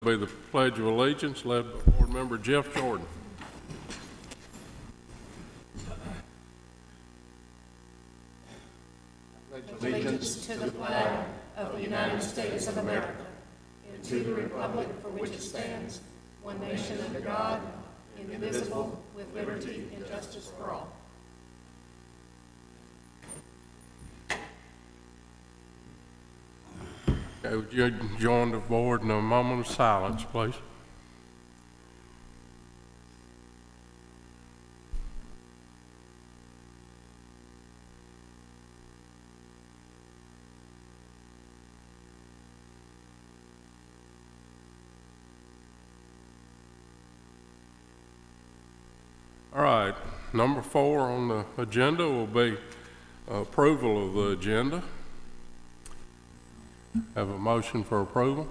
Be the Pledge of Allegiance led by Board Member Jeff Jordan. Allegiance to the flag of the United States of America and to the republic for which it stands, one nation under God, indivisible, with liberty and justice for all. Okay, would you join the board in a moment of silence, please? All right, number 4 on the agenda will be approval of the agenda. Have a motion for approval.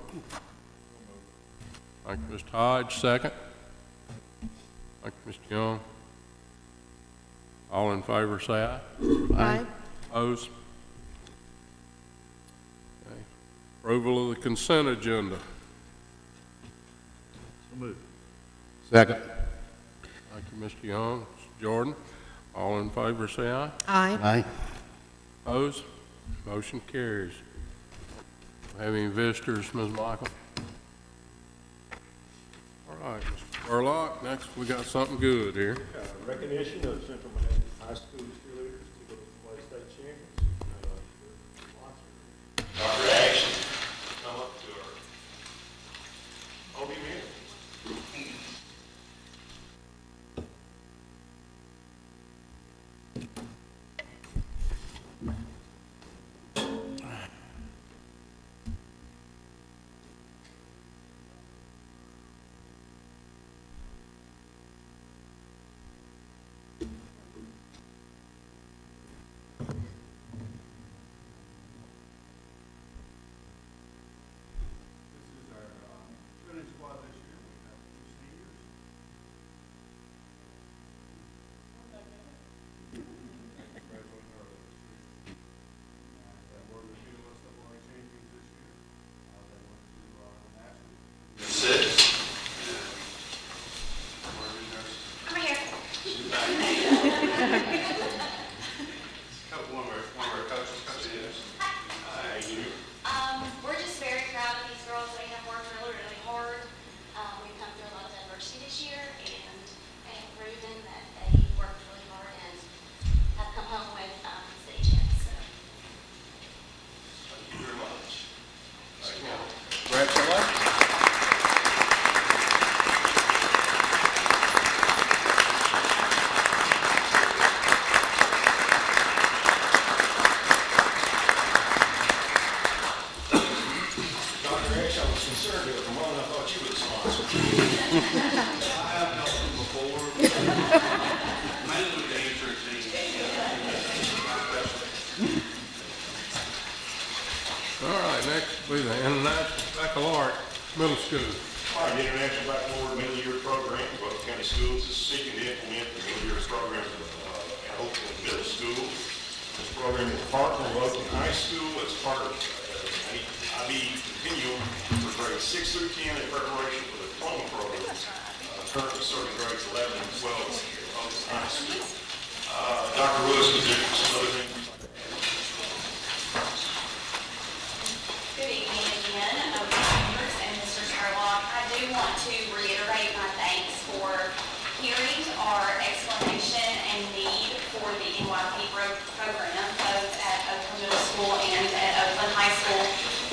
Thank you, Mr. Hodge. Second. Thank you, Mr. Young. All in favor, say aye. Aye. Opposed? Okay. Approval of the consent agenda. So moved. Second. Thank you, Mr. Young. Mr. Jordan. All in favor, say aye. Aye. Aye. Opposed? Motion carries. Have any visitors, Ms. Michael? All right, Mr. Burlock, next we got something good here. Recognition of Central Manhattan High School cheerleaders to go to play state champions. Dr. Action, come up to our OB man. We're just very proud of these girls. They have worked really, really hard. We've come through a lot of adversity this year, and they have proven that they worked really hard and have come home with city champs. So. Thank you very much. Congratulations. Dr. Action, I was concerned there for a moment. I thought you were the sponsor. I have known them before. Mainly with the answer team. All right, next will be the International Baccalaureate Middle School. All right, the International Baccalaureate Middle Year Program for Oakland County Schools is seeking to implement the Middle Year program at Oakland Middle School. This program is partner with Oakland High School as part of IB Continuum for grades 6 through 10 in preparation for the diploma program, currently serving grades 11 and 12 at Oakland High School. Dr. Lewis is there for some other things. Good evening again, members and Mr. Sherlock. I do want to reiterate my thanks for hearing our explanation and need for the NYP program, both at Oakland Middle School and at Oakland High School.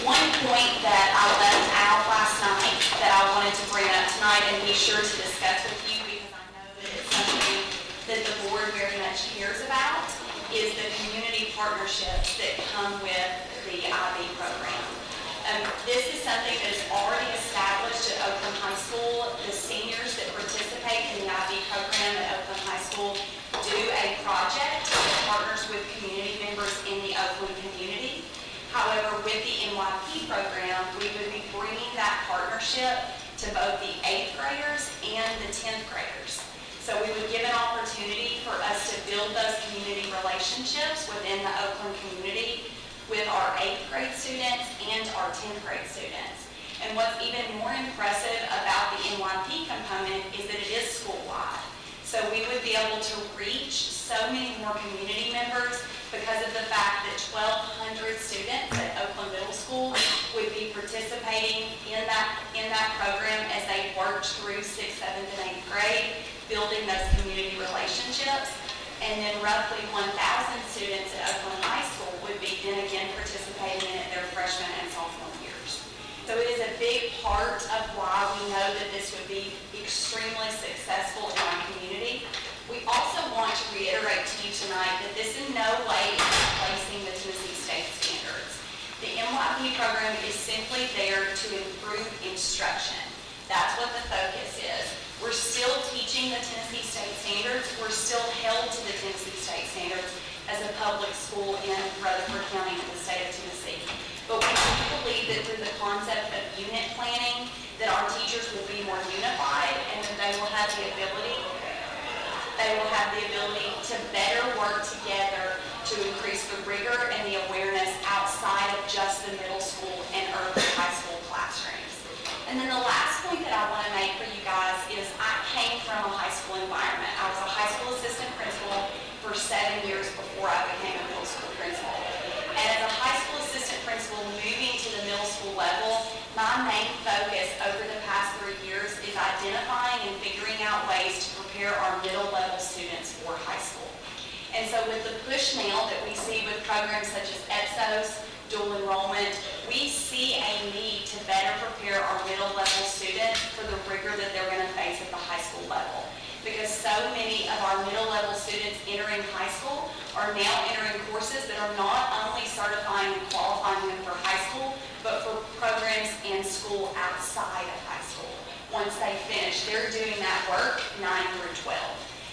One point that I left out last night that I wanted to bring up tonight and be sure to discuss with you, because I know that it's something that the board very much cares about, is the community partnerships that come with the IB program. This is something that is already established at Oakland High School. The seniors that participate in the IB program at Oakland High School do a project that partners with community members in the Oakland community. However, with the NYP program, we would be bringing that partnership to both the 8th graders and the 10th graders. So we would give an opportunity for us to build those community relationships within the Oakland community with our 8th grade students and our 10th grade students. And what's even more impressive about the NYP component is that it is school-wide. So we would be able to reach so many more community members because of the fact that 1,200 students at Oakland Middle School would be participating in that program as they worked through 6th, 7th, and 8th grade, building those community relationships. And then roughly 1,000 students at Oakland High School would be then again participating in it their freshman and sophomore years. So it is a big part of why we know that this would be extremely successful in our community. We also want to reiterate to you tonight that this in no way is replacing the Tennessee State standards. The NYP program is simply there to improve instruction. That's what the focus is. We're still teaching the Tennessee State standards. We're still held to the Tennessee State standards as a public school in Rutherford County in the state of Tennessee. But we do believe that through the concept of unit planning, that our teachers will be more unified and that they will have the ability to better work together to increase the rigor and the awareness outside of just the middle school and early high school classrooms. And then the last point that I want to make for you guys is I came from a high school environment. I was a high school assistant principal for 7 years before I became a middle school principal. And as a high school assistant principal moving to the middle school level, my main focus over the past 3 years is identifying and figuring out ways to prepare our middle level students for high school. And so with the push now that we see with programs such as EPSOS, dual enrollment, we see a need to better prepare our middle level students for the rigor that they're going to face at the high school level. Because so many of our middle level students entering high school are now entering courses that are not only certifying and qualifying them for high school, but for programs in school outside of high school. Once they finish, they're doing that work 9 through 12.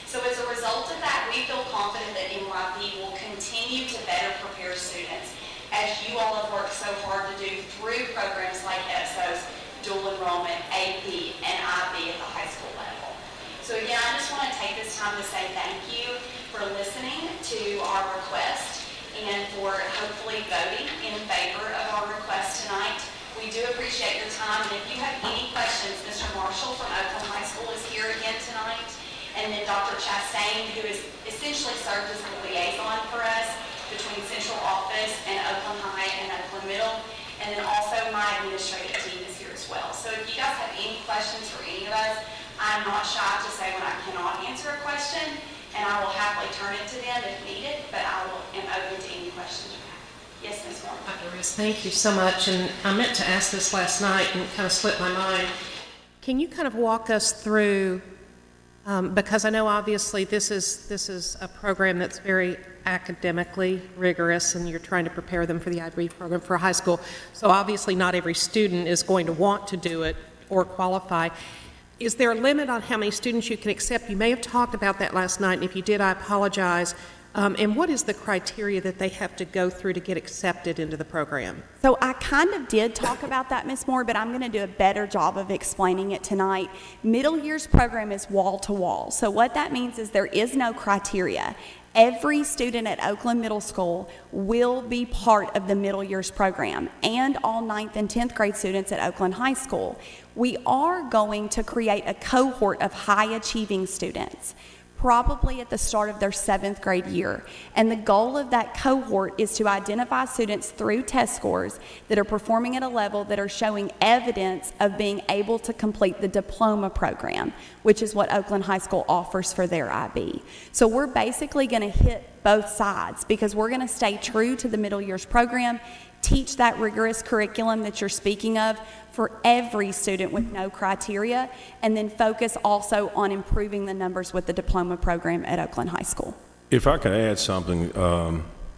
So as a result of that, we feel confident that NYP will continue to better prepare students, as you all have worked so hard to do through programs like EPSOS, dual enrollment, AP, and IB at the high school level. So again, I just want to take this time to say thank you for listening to our request and for hopefully voting in favor of our request tonight. We do appreciate your time, and if you have any questions, Mr. Marshall from Oakland High School is here again tonight, and then Dr. Chastain, who has essentially served as the liaison for us between central office and Oakland High and Oakland Middle, and then also my administrative team is here as well. So if you guys have any questions for any of us, I'm not shy to say when I cannot answer a question, and I will happily turn it to them if needed, but I am open to any questions you have. Yes, Ms. Moore. Dr. Riss, thank you so much. And I meant to ask this last night and kind of slipped my mind. Can you kind of walk us through, because I know obviously this is a program that's very academically rigorous and you're trying to prepare them for the IB program for high school. So obviously not every student is going to want to do it or qualify. Is there a limit on how many students you can accept? You may have talked about that last night, and if you did, I apologize. And what is the criteria that they have to go through to get accepted into the program? So I kind of did talk about that, Ms. Moore, but I'm going to do a better job of explaining it tonight. Middle years program is wall to wall. So what that means is there is no criteria. Every student at Oakland Middle School will be part of the middle years program, and all 9th and 10th grade students at Oakland High School. We are going to create a cohort of high achieving students, probably at the start of their 7th grade year. And the goal of that cohort is to identify students through test scores that are performing at a level that are showing evidence of being able to complete the diploma program, which is what Oakland High School offers for their IB. So we're basically going to hit both sides because we're going to stay true to the middle years program, teach that rigorous curriculum that you're speaking of for every student with no criteria, and then focus also on improving the numbers with the diploma program at Oakland High School. If I could add something,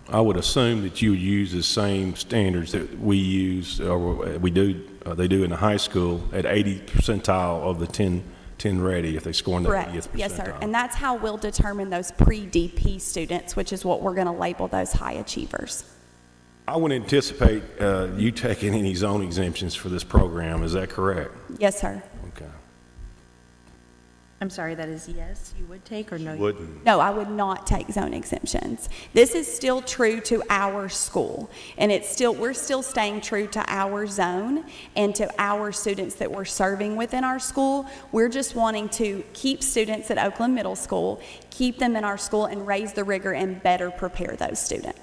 I would assume that you would use the same standards that we use, or they do in the high school at 80th percentile of the 10 ready if they score in the 80th percentile. Yes, sir. And that's how we'll determine those pre-DP students, which is what we're going to label those high achievers. I wouldn't anticipate you taking any zone exemptions for this program. Is that correct? Yes, sir. Okay. I'm sorry, that is yes, you would take or no? Wouldn't. No, I would not take zone exemptions. This is still true to our school, and we're still staying true to our zone and to our students that we're serving within our school. We're just wanting to keep students at Oakland Middle School, keep them in our school, and raise the rigor and better prepare those students.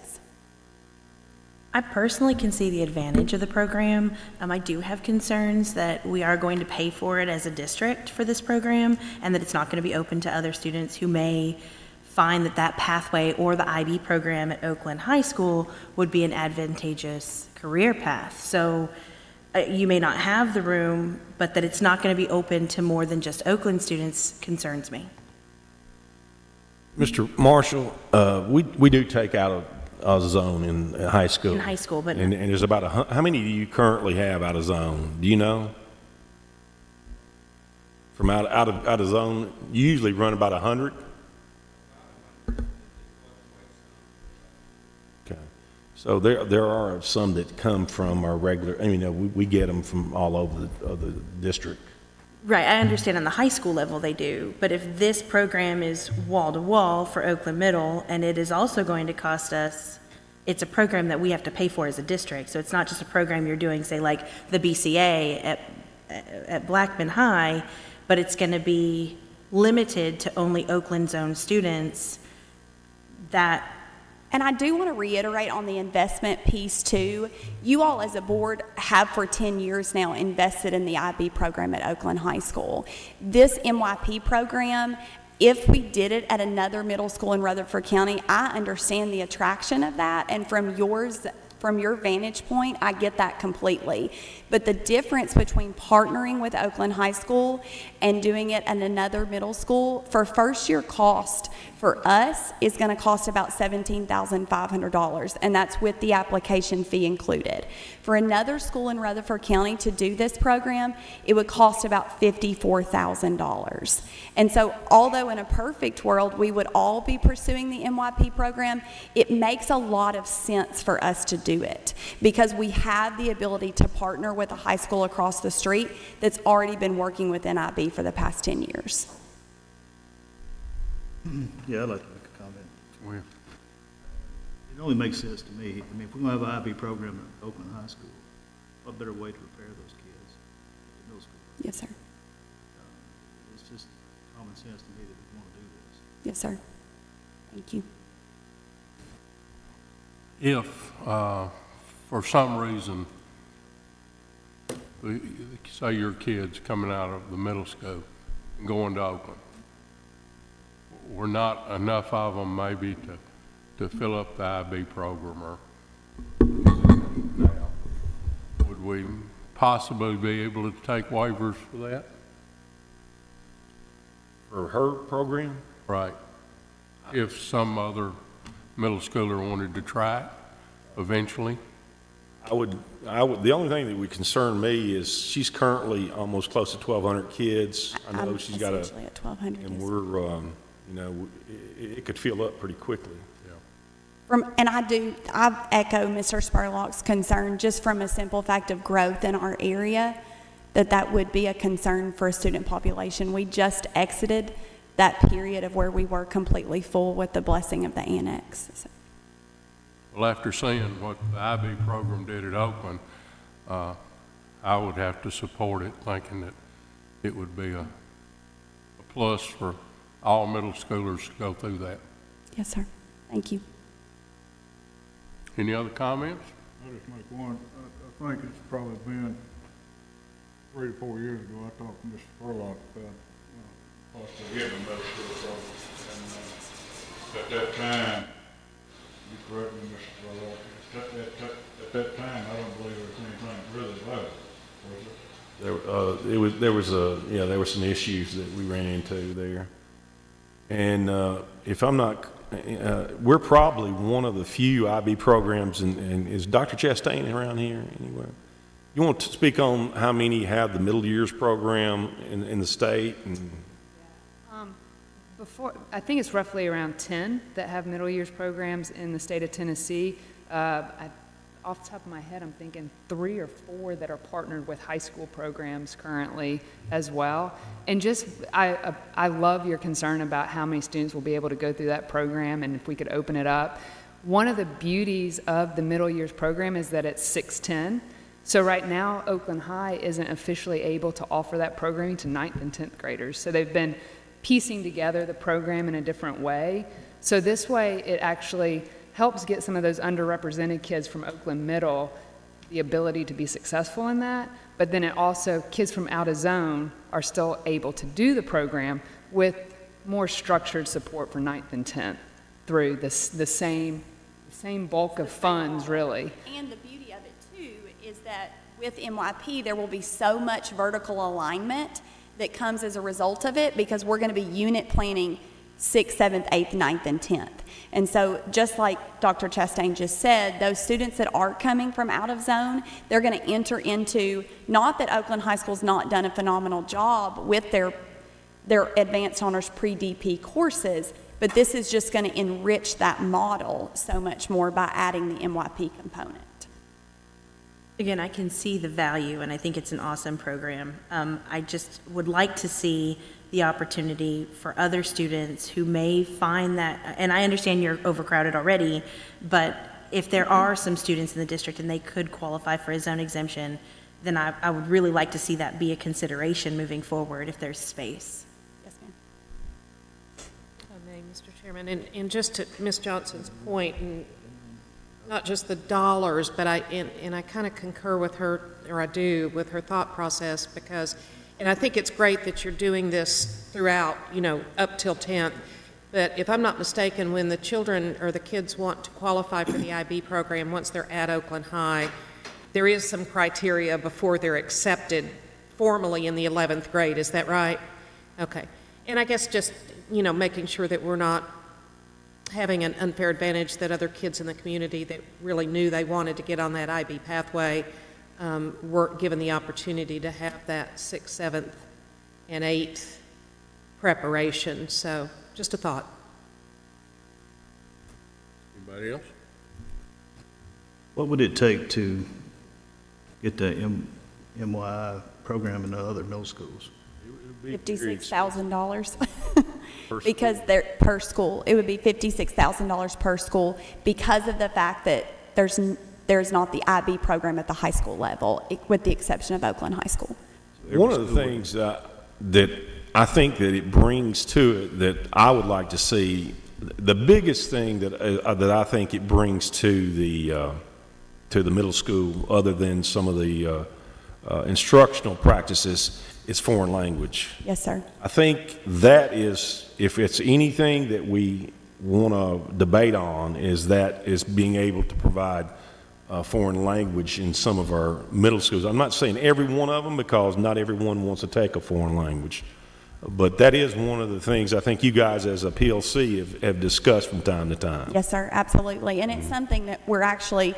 I personally can see the advantage of the program. I do have concerns that we are going to pay for it as a district for this program, and that it's not going to be open to other students who may find that that pathway or the IB program at Oakland High School would be an advantageous career path. So you may not have the room, but that it's not going to be open to more than just Oakland students concerns me. Mr. Marshall, we do take out a zone in high school. In high school, but and there's about how many do you currently have out of zone? Do you know? From out of zone, you usually run about 100. Okay, so there are some that come from our regular. I mean, we get them from all over the district. Right, I understand on the high school level they do, but if this program is wall-to-wall for Oakland Middle, and it is also going to cost us, it's a program that we have to pay for as a district, so it's not just a program you're doing, say, like the BCA at Blackman High, but it's going to be limited to only Oakland Zone students. And I do want to reiterate on the investment piece too. You all as a board have for 10 years now invested in the IB program at Oakland High School. This MYP program, if we did it at another middle school in Rutherford County, I understand the attraction of that, and from your vantage point, I get that completely. But the difference between partnering with Oakland High School and doing it at another middle school, for first year cost for us is going to cost about $17,500, and that's with the application fee included. For another school in Rutherford County to do this program, it would cost about $54,000. And so although in a perfect world we would all be pursuing the MYP program, it makes a lot of sense for us to do it because we have the ability to partner with a high school across the street that's already been working with NIB for the past 10 years. Yeah, I'd like to make a comment. Well, It only makes sense to me. I mean, if we're going to have an IB program at Oakland High School, what better way to prepare those kids at the middle school? Yes, sir. It's just common sense to me that we want to do this. Yes, sir. Thank you. if, for some reason, say your kid's coming out of the middle school and going to Oakland, we're not enough of them maybe to fill up the IB program, or would we possibly be able to take waivers for that? For her program? Right. If some other middle schooler wanted to try it eventually? I would, the only thing that would concern me is she's currently almost close to 1,200 kids. I know she's got essentially at 1,200. and we're, you know, it could fill up pretty quickly. I echo Mr. Spurlock's concern just from a simple fact of growth in our area, that would be a concern for a student population. We just exited that period of where we were completely full with the blessing of the annex. So. Well, after seeing what the IB program did at Oakland, I would have to support it, thinking that it would be a plus for all middle schoolers to go through that. Yes, sir. Thank you. Any other comments? I'll just make one. I think it's probably been 3 or 4 years ago, I talked to Mr. Spurlock about possibly getting a middle school program. And at that time, you correct me, Mr. Spurlock, at that time, I don't believe there was anything really about it, was it? There were some issues that we ran into there. And if I'm not, we're probably one of the few IB programs, and is Dr. Chastain around here anywhere? You want to speak on how many have the middle years program in the state? And I think it's roughly around 10 that have middle years programs in the state of Tennessee. I off the top of my head, I'm thinking 3 or 4 that are partnered with high school programs currently as well. And just, I love your concern about how many students will be able to go through that program and if we could open it up. One of the beauties of the middle years program is that it's 610. So right now, Oakland High isn't officially able to offer that programming to 9th and 10th graders. So they've been piecing together the program in a different way. So this way, it actually helps get some of those underrepresented kids from Oakland Middle the ability to be successful in that, but then it also, kids from out of zone are still able to do the program with more structured support for 9th and 10th through the same bulk of funds, really. And the beauty of it, too, is that with MYP, there will be so much vertical alignment that comes as a result of it because we're going to be unit planning 6th, 7th, 8th, 9th, and 10th. And so just like Dr. Chastain just said, those students that are coming from out of zone, they're going to enter into, not that Oakland High School's not done a phenomenal job with their advanced honors pre-DP courses, but this is just going to enrich that model so much more by adding the MYP component. Again, I can see the value, and I think it's an awesome program. I just would like to see the opportunity for other students who may find that, and I understand you're overcrowded already, but if there are some students in the district and they could qualify for a zone exemption, then I would really like to see that be a consideration moving forward if there's space. Yes, ma'am. If I may, Mr. Chairman, and just to Ms. Johnson's point, and not just the dollars, but I kind of concur with her, or I do, with her thought process, because, and I think it's great that you're doing this throughout, you know, up till 10th, but if I'm not mistaken, when the children or the kids want to qualify for the IB program, once they're at Oakland High, there is some criteria before they're accepted formally in the 11th grade, is that right? Okay. And I guess just, you know, making sure that we're not having an unfair advantage that other kids in the community that really knew they wanted to get on that IB pathway were given the opportunity to have that 6th, 7th, and 8th preparation. So just a thought. Anybody else? What would it take to get the MY program in the other middle schools? $56,000 because they're per school. It would be $56,000 per school because of the fact that there's not the IB program at the high school level, with the exception of Oakland High School. One of the things that I think that it brings to it that I would like to see, the biggest thing that I think it brings to the middle school, other than some of the instructional practices, is foreign language. Yes, sir. I think that is, if it's anything that we want to debate on, is being able to provide foreign language in some of our middle schools. I'm not saying every one of them, because not everyone wants to take a foreign language. But that is one of the things I think you guys as a PLC have discussed from time to time. Yes, sir, absolutely. And it's something that we're actually,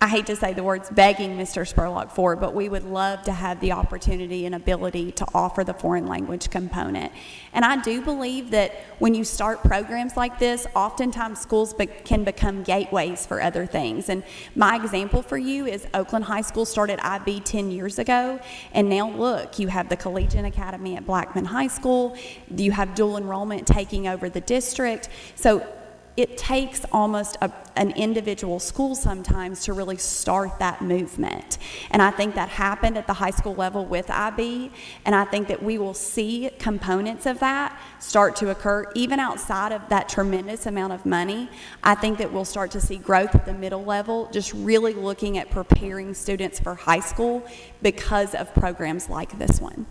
I hate to say the words, begging Mr. Spurlock for, but we would love to have the opportunity and ability to offer the foreign language component. And I do believe that when you start programs like this, oftentimes schools can become gateways for other things. And my example for you is Oakland High School started IB 10 years ago, and now look, you have the Collegiate Academy at Blackman High School, you have dual enrollment taking over the district. So it takes almost an individual school sometimes to really start that movement. And I think that happened at the high school level with IB, and I think that we will see components of that start to occur even outside of that tremendous amount of money. I think that we'll start to see growth at the middle level, just really looking at preparing students for high school because of programs like this one.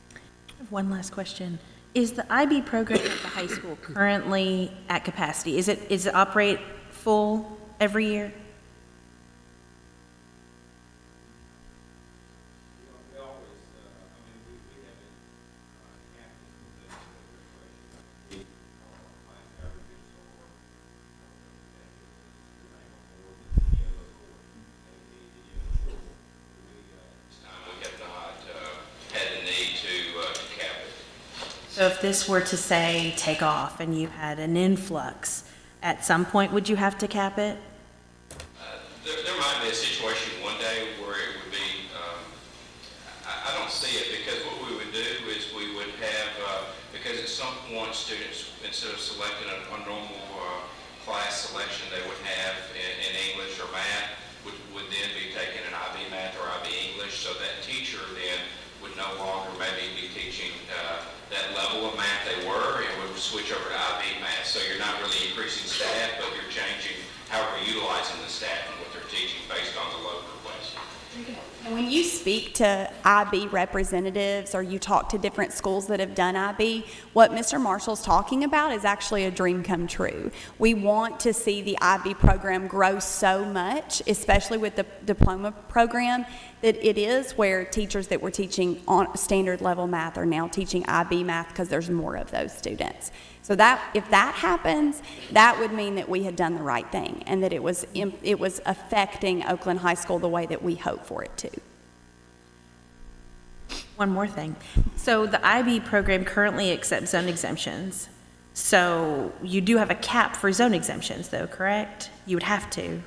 I have one last question. Is the IB program at the high school currently at capacity? Is it operate full every year? So if this were to say take off and you had an influx, At some point, would you have to cap it? There might be a situation one day where it would be, I don't see it, because what we would do is we would have, because at some point students, instead of selecting a normal class selection they would have in English or math, would then be taking an IB math or IB English, so that teacher then would no longer maybe be teaching that level of math they were, and would switch over to IB math. So you're not really increasing staff, but you're changing how we're utilizing the staff and what they're teaching based on the load request. And when you speak to IB representatives or you talk to different schools that have done IB, what Mr. Marshall's talking about is actually a dream come true. We want to see the IB program grow so much, especially with the diploma program, that it is where teachers that were teaching on standard level math are now teaching IB math because there's more of those students. So that, if that happens, that would mean that we had done the right thing and that it was affecting Oakland High School the way that we hope for it to. One more thing. So the IB program currently accepts zone exemptions. So you do have a cap for zone exemptions though, correct? You would have to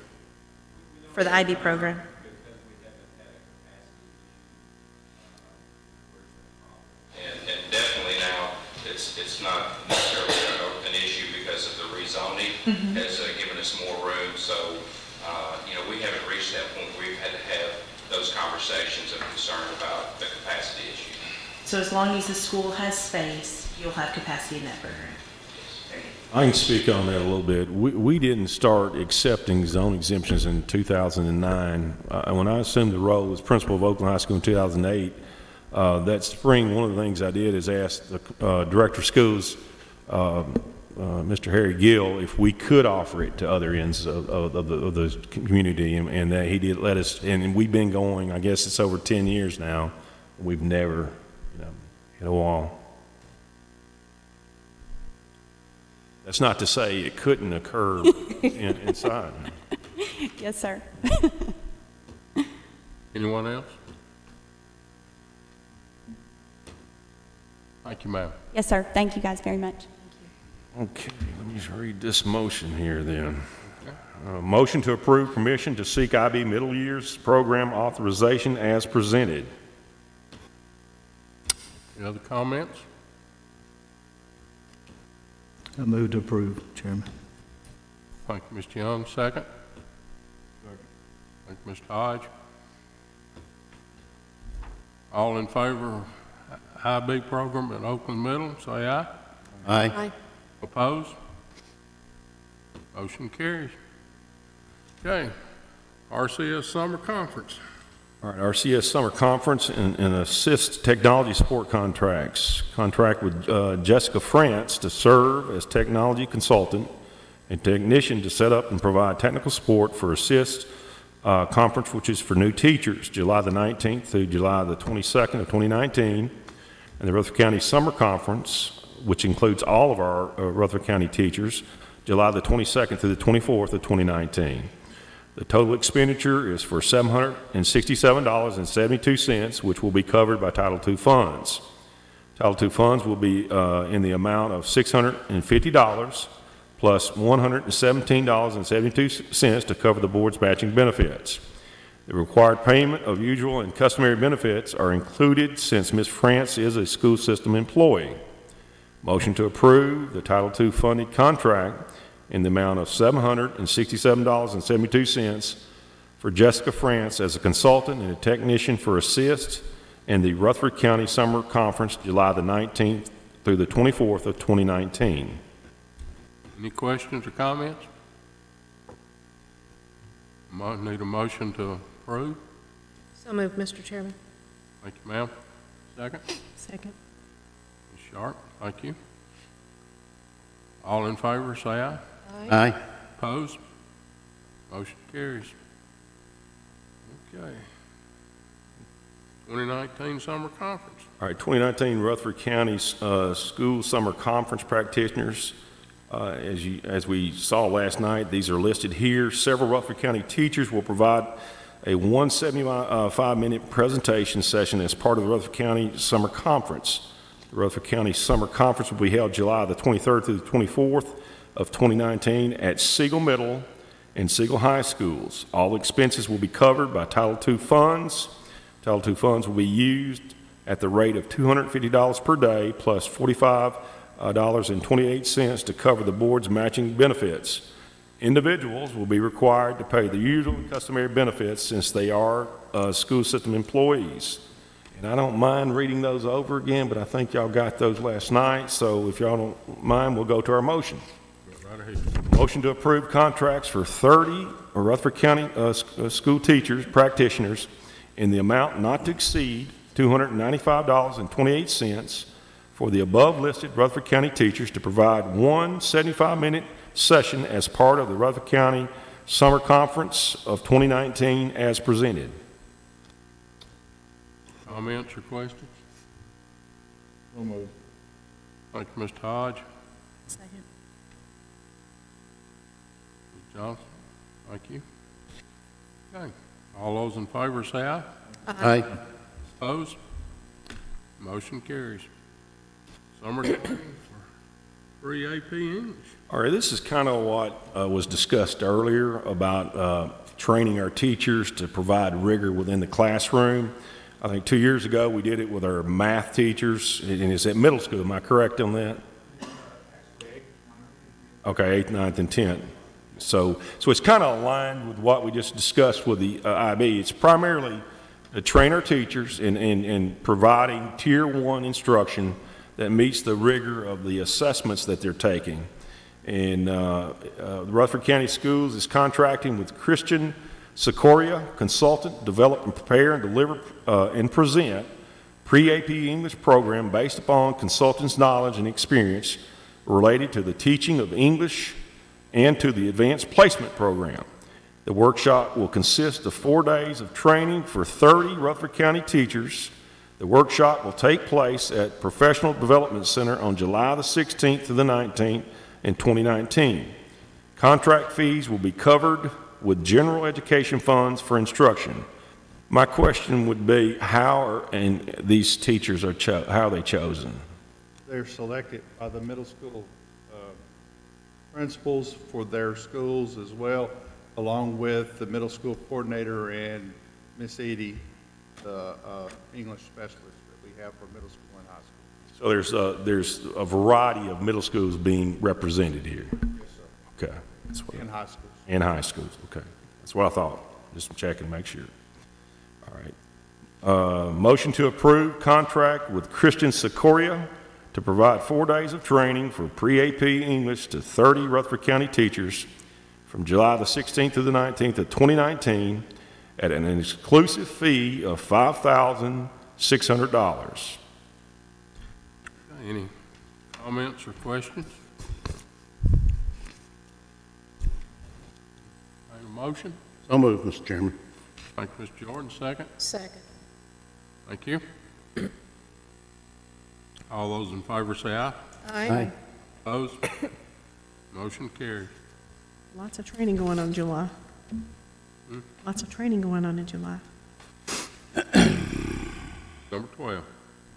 for the IB program. And definitely now, it's not necessarily an issue because of the rezoning has given us more room. So, you know, we haven't reached that point where we've had to have those conversations of concern about the capacity issue. So as long as the school has space, you'll have capacity in that program. I can speak on that a little bit. We didn't start accepting zone exemptions in 2009. When I assumed the role as principal of Oakland High School in 2008, that spring, one of the things I did is ask the director of schools, Mr. Harry Gill, if we could offer it to other ends of the community, and that he did let us. And we've been going, I guess it's over 10 years now. We've never, hit a wall. That's not to say it couldn't occur inside. Yes, sir. Anyone else? Thank you, ma'am. Yes, sir. Thank you guys very much. Okay, let me just read this motion here then. Motion to approve permission to seek IB middle years program authorization as presented. Any other comments? I move to approve, Chairman. Thank you, Mr. Young. Second. Thank you, Mr. Hodge. All in favor of IB program at Oakland Middle, say aye. Aye. Opposed? Motion carries. Okay, RCS Summer Conference. All right, RCS Summer Conference and Assist Technology Support Contracts. Contract with Jessica France to serve as technology consultant and technician to set up and provide technical support for Assist Conference, which is for new teachers, July the 19th through July the 22nd of 2019. And the Rutherford County Summer Conference, which includes all of our Rutherford County teachers, July the 22nd through the 24th of 2019. The total expenditure is for $767.72, which will be covered by Title II funds. Title II funds will be in the amount of $650 plus $117.72 to cover the board's matching benefits. The required payment of usual and customary benefits are included since Ms. France is a school system employee. Motion to approve the Title II funded contract in the amount of $767.72 for Jessica France as a consultant and a technician for Assist in the Rutherford County Summer Conference, July the 19th through the 24th of 2019. Any questions or comments? Might need a motion to approve. So moved, Mr. Chairman. Thank you, ma'am. Second. Second. Ms. Sharp, thank you. All in favor, say aye. Aye. Opposed? Motion carries. Okay. 2019 Summer Conference. All right, 2019 Rutherford County School Summer Conference practitioners. As we saw last night, these are listed here. Several Rutherford County teachers will provide a 175-minute presentation session as part of the Rutherford County Summer Conference. The Rutherford County Summer Conference will be held July the 23rd through the 24th of 2019 at Siegel Middle and Siegel High Schools. All expenses will be covered by Title II funds. Title II funds will be used at the rate of $250 per day plus $45.28 to cover the board's matching benefits. Individuals will be required to pay the usual and customary benefits since they are school system employees. And I don't mind reading those over again, but I think y'all got those last night, so if y'all don't mind, we'll go to our motion. Right ahead. Motion to approve contracts for 30 Rutherford County school teachers, practitioners, in the amount not to exceed $295.28 for the above-listed Rutherford County teachers to provide one 75-minute session as part of the Rutherford County Summer Conference of 2019 as presented. Comments or questions? So moved. Thank you, Mr. Hodge. Second. Ms. Johnson, thank you. Okay, all those in favor say aye. Aye. Opposed? Motion carries. Summer training for free AP English. All right, this is kind of what was discussed earlier about training our teachers to provide rigor within the classroom. I think 2 years ago we did it with our math teachers, and it's at middle school. Am I correct on that? Okay, 8th, 9th, and 10th. So it's kind of aligned with what we just discussed with the IB. It's primarily to train our teachers in providing Tier 1 instruction that meets the rigor of the assessments that they're taking. And the Rutherford County Schools is contracting with Christian Sequoia Consultant, develop and prepare and deliver and present pre-AP English program based upon consultant's knowledge and experience related to the teaching of English and to the advanced placement program. The workshop will consist of 4 days of training for 30 Rutherford County teachers. The workshop will take place at Professional Development Center on July the 16th to the 19th in 2019. Contract fees will be covered with general education funds for instruction. My question would be, how are these teachers how are they chosen? They're selected by the middle school principals for their schools as well, along with the middle school coordinator and Miss Edie, the English specialist that we have for middle school and high school. So there's a variety of middle schools being represented here. Yes, sir. Okay. That's what, And high schools. and high schools. Okay. That's what I thought. Just check and make sure. All right. Motion to approve contract with Christian Sequoia to provide 4 days of training for pre-AP English to 30 Rutherford County teachers from July the 16th to the 19th of 2019 at an exclusive fee of $5,600. Any comments or questions? Need a motion? So moved, Mr. Chairman. Thank you, Mr. Jordan. Second? Second. Thank you. All those in favor say aye. Aye. Opposed? Motion carries. Lots of training going on in July. Lots of training going on in July. Number 12.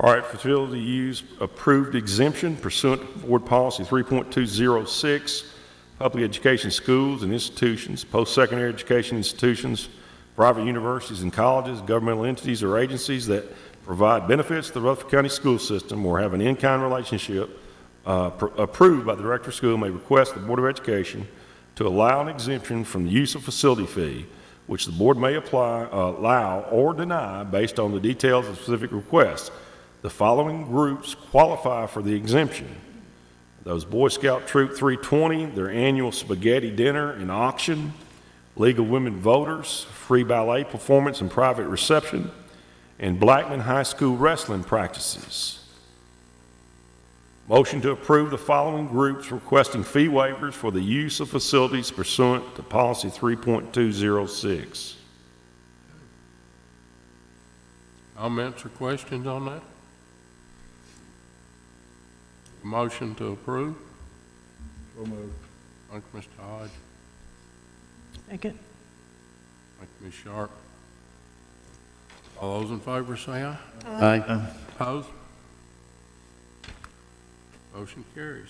All right, facility use approved exemption pursuant to Board Policy 3.206, public education schools and institutions, post-secondary education institutions, private universities and colleges, governmental entities or agencies that provide benefits to the Rutherford County school system or have an in-kind relationship approved by the director of school may request the Board of Education to allow an exemption from the use of facility fee, which the board may allow or deny based on the details of specific requests. The following groups qualify for the exemption: those Boy Scout Troop 320, their annual spaghetti dinner and auction, League of Women Voters, free ballet performance and private reception, and Blackman High School wrestling practices. Motion to approve the following groups requesting fee waivers for the use of facilities pursuant to Policy 3.206. Comments or questions on that? Motion to approve. So moved. Thank you, Mr. Hodge. Second. Thank you, Ms. Sharp. All those in favor say aye. Aye. Opposed? Motion carries.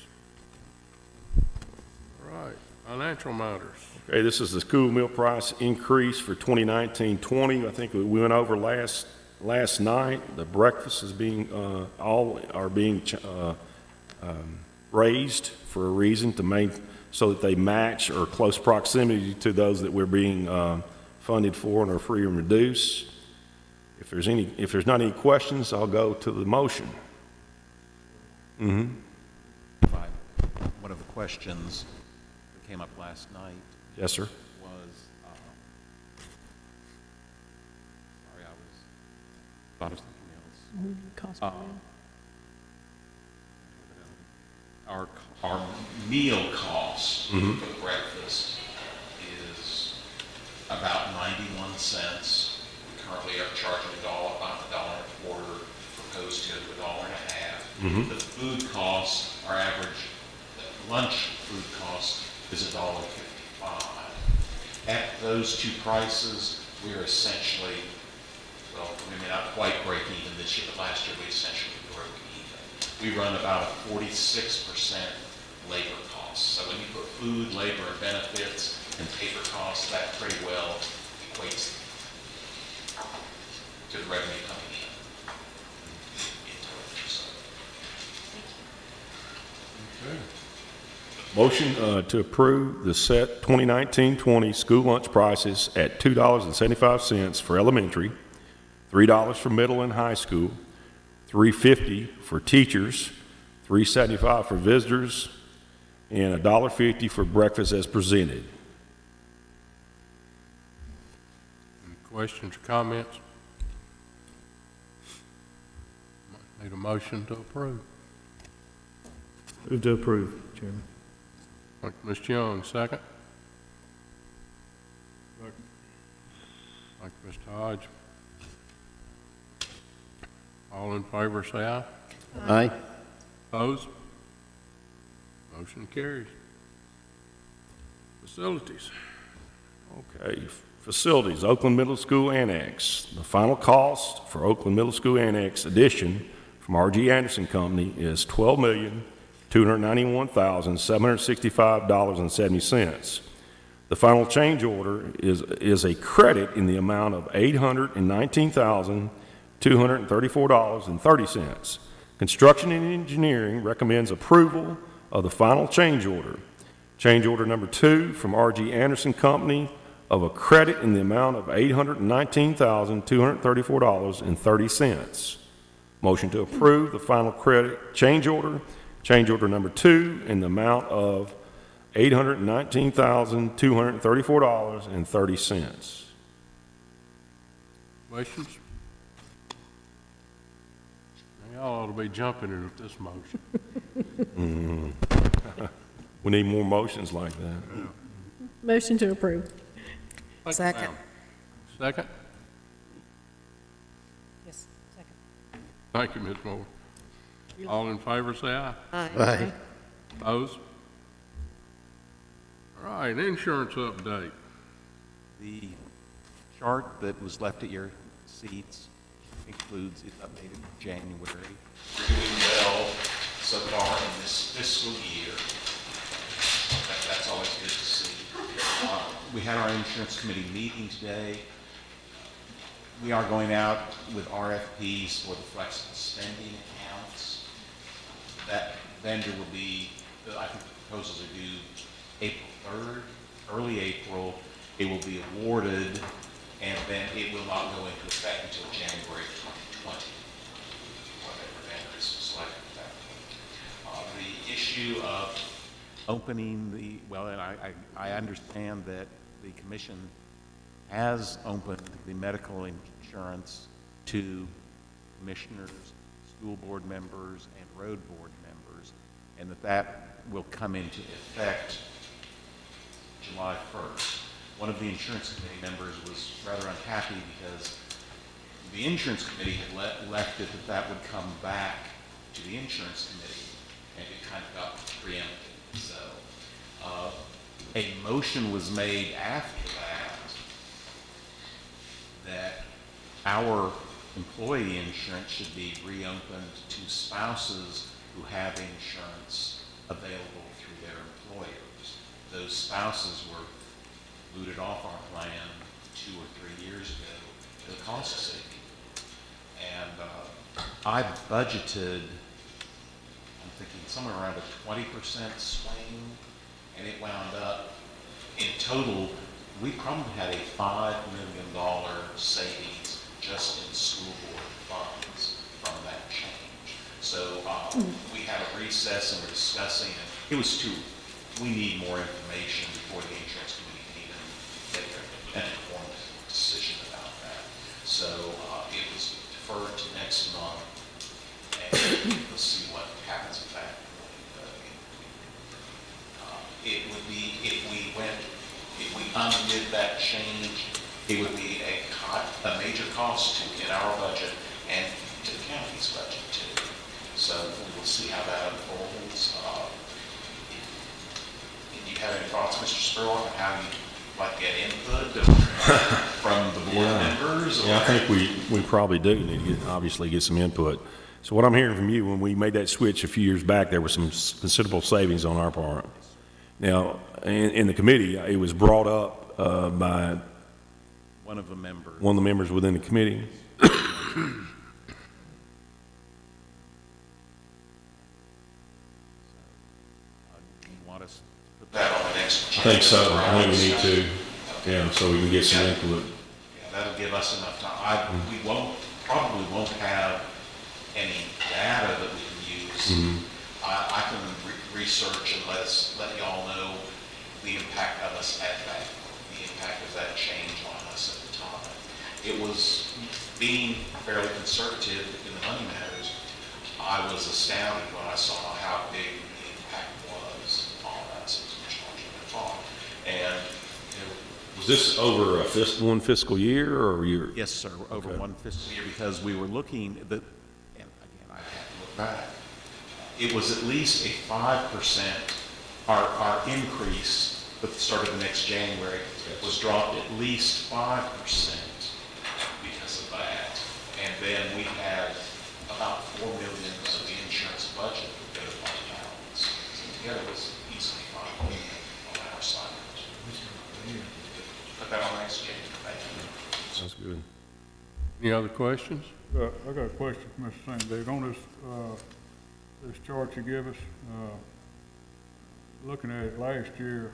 All right, financial matters. Okay, this is the school meal price increase for 2019-20. I think we went over last night. The breakfast is being, all are being raised for a reason, so that they match or close proximity to those that we're being funded for and are free and reduced. If there's not any questions, I'll go to the motion. One of the questions that came up last night. Yes, sir. Was, sorry, thought of something else. Our meal cost for breakfast is about 91 cents. We currently are charging about $1.25, proposed to $1.50. The food cost, our average lunch food cost is $1.55. At those two prices, we are essentially, well, we may not quite break even this year, but last year we essentially broke even. We run about a 46% labor cost. So when you put food, labor, and benefits and paper costs, that pretty well equates to the revenue coming in. Okay. Motion to approve the set 2019-20 school lunch prices at $2.75 for elementary, $3 for middle and high school, $3.50 for teachers, $3.75 for visitors, and $1.50 for breakfast as presented. Any questions or comments? Need a motion to approve. Move to approve, Chairman. Thank you, Mr. Young. Second. Second. Thank you, Mr. Hodge. All in favor, say aye. Aye. Opposed? Motion carries. Facilities. Okay, facilities, Oakland Middle School Annex. The final cost for Oakland Middle School Annex addition from R.G. Anderson Company is $12,291,765.70. The final change order is a credit in the amount of $819,234.30. Construction and Engineering recommends approval of the final change order. Change order number 2 from R.G. Anderson Company of a credit in the amount of $819,234.30. Motion to approve the final credit change order number 2 in the amount of $819,234.30. Questions? Y'all ought to be jumping in at this motion. We need more motions like that. Yeah. Motion to approve. Second. Second? Yes, second. Thank you, Ms. Moore. All in favor, say aye. Aye. Opposed? All right, insurance update. The chart that was left at your seats includes it updated for January. We're doing well so far in this fiscal year. That's always good to see. We had our insurance committee meeting today. We are going out with RFPs for the flexible spending accounts. That vendor will be, I think the proposals are due April 3rd, early April. It will be awarded, and then it will not go into effect until January 2020, whatever vendor is selected at that point. The issue of opening the, well, and I understand that the commission has opened the medical insurance to commissioners, school board members, and road board members, and that will come into effect July 1st. One of the insurance committee members was rather unhappy because the insurance committee had left it that would come back to the insurance committee, and it kind of got preempted. So a motion was made after that our employee insurance should be reopened to spouses who have insurance available through their employers. those spouses were booted off our plan 2 or 3 years ago as a cost saving. And I budgeted, I'm thinking somewhere around a 20% swing, and it wound up, in total, we probably had a $5 million savings just in school board funds from that change. So we had a recess and we're discussing it. It was we need more information before the insurance committee can even make an informed decision about that. So it was deferred to next month, and we'll see what happens with that. It would be, if we undid that change, it would be a major cost in our budget and to the county's budget too. So we'll see how that unfolds. Do you have any thoughts, Mr. Spurlock, on how you'd like to get input from the board members? Yeah, I think we probably do need to obviously get some input. So what I'm hearing from you, when we made that switch a few years back, there was some considerable savings on our part. Now, in the committee, it was brought up by one of the members. One of the members within the committee. That on the next I think so. I think we need to. Yeah, so we can get some input. Yeah, that'll give us enough time. We probably won't have any data that we can use. I can research and let y'all know the impact of us at that, the impact of that change on us at the time. It was being fairly conservative in the money matters. I was astounded when I saw how big the impact was on us. It was much larger than I thought. And was this over one fiscal year or year? Yes, sir, over one fiscal year, because we were looking at and again, I have to look back. It was at least a 5%, our increase at the start of the next January was dropped at least 5% because of that. And then we had about $4 million of the insurance budget that go to fund balance. So together it was easily $5 million on our side. Put that on next January. Sounds good. Any other questions? I got a question for Mr. Sandate. On this chart you give us, looking at it last year,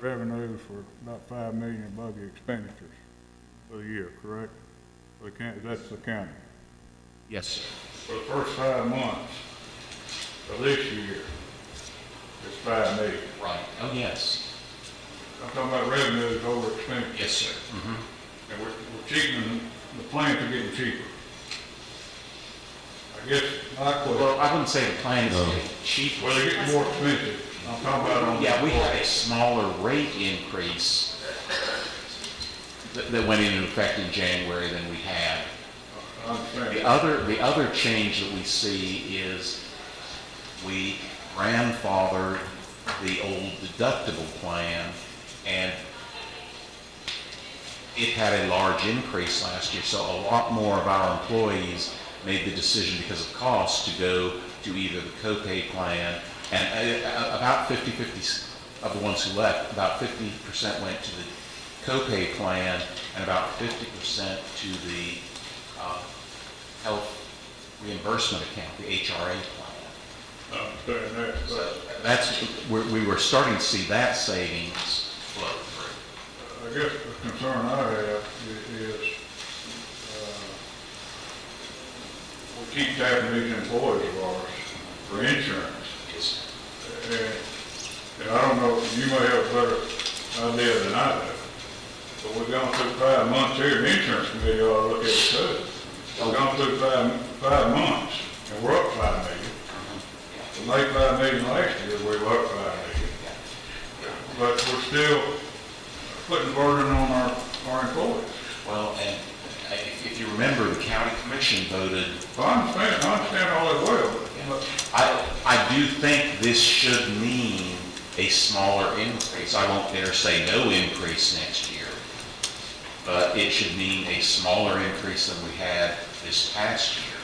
revenues for about $5 million above the expenditures for the year, correct? For the county, that's the county. Yes, sir. For the first 5 months of this year, it's $5 million. Right. Oh, yes. I'm talking about revenues over expenditures. Yes, sir. And we're cheapening, the plants are getting cheaper. I guess my question. Well, I wouldn't say the plan is getting cheaper. Well, they're getting more expensive. I'm talking about yeah, we had a smaller rate increase that went into effect in January than we had. The other change that we see is we grandfathered the old deductible plan, and it had a large increase last year, so a lot more of our employees made the decision because of cost to go to either the copay plan, and about 50-50 of the ones who left, about 50% went to the copay plan and about 50% to the health reimbursement account, the HRA plan. So that's, we were starting to see that savings flow through. I guess the concern I have is we keep tapping these employees of ours for insurance. Yes. And I don't know, you may have a better idea than I do, but we've gone through 5 months here, the insurance committee ought to look at it too. We've gone through five months, and we're up $5 million. We made $5 million last year, we were up $5 million. But we're still putting burden on our employees. Well, and if you remember, the county commission voted. Well, I understand all that well. I do think this should mean a smaller increase. I won't dare say no increase next year, but it should mean a smaller increase than we had this past year.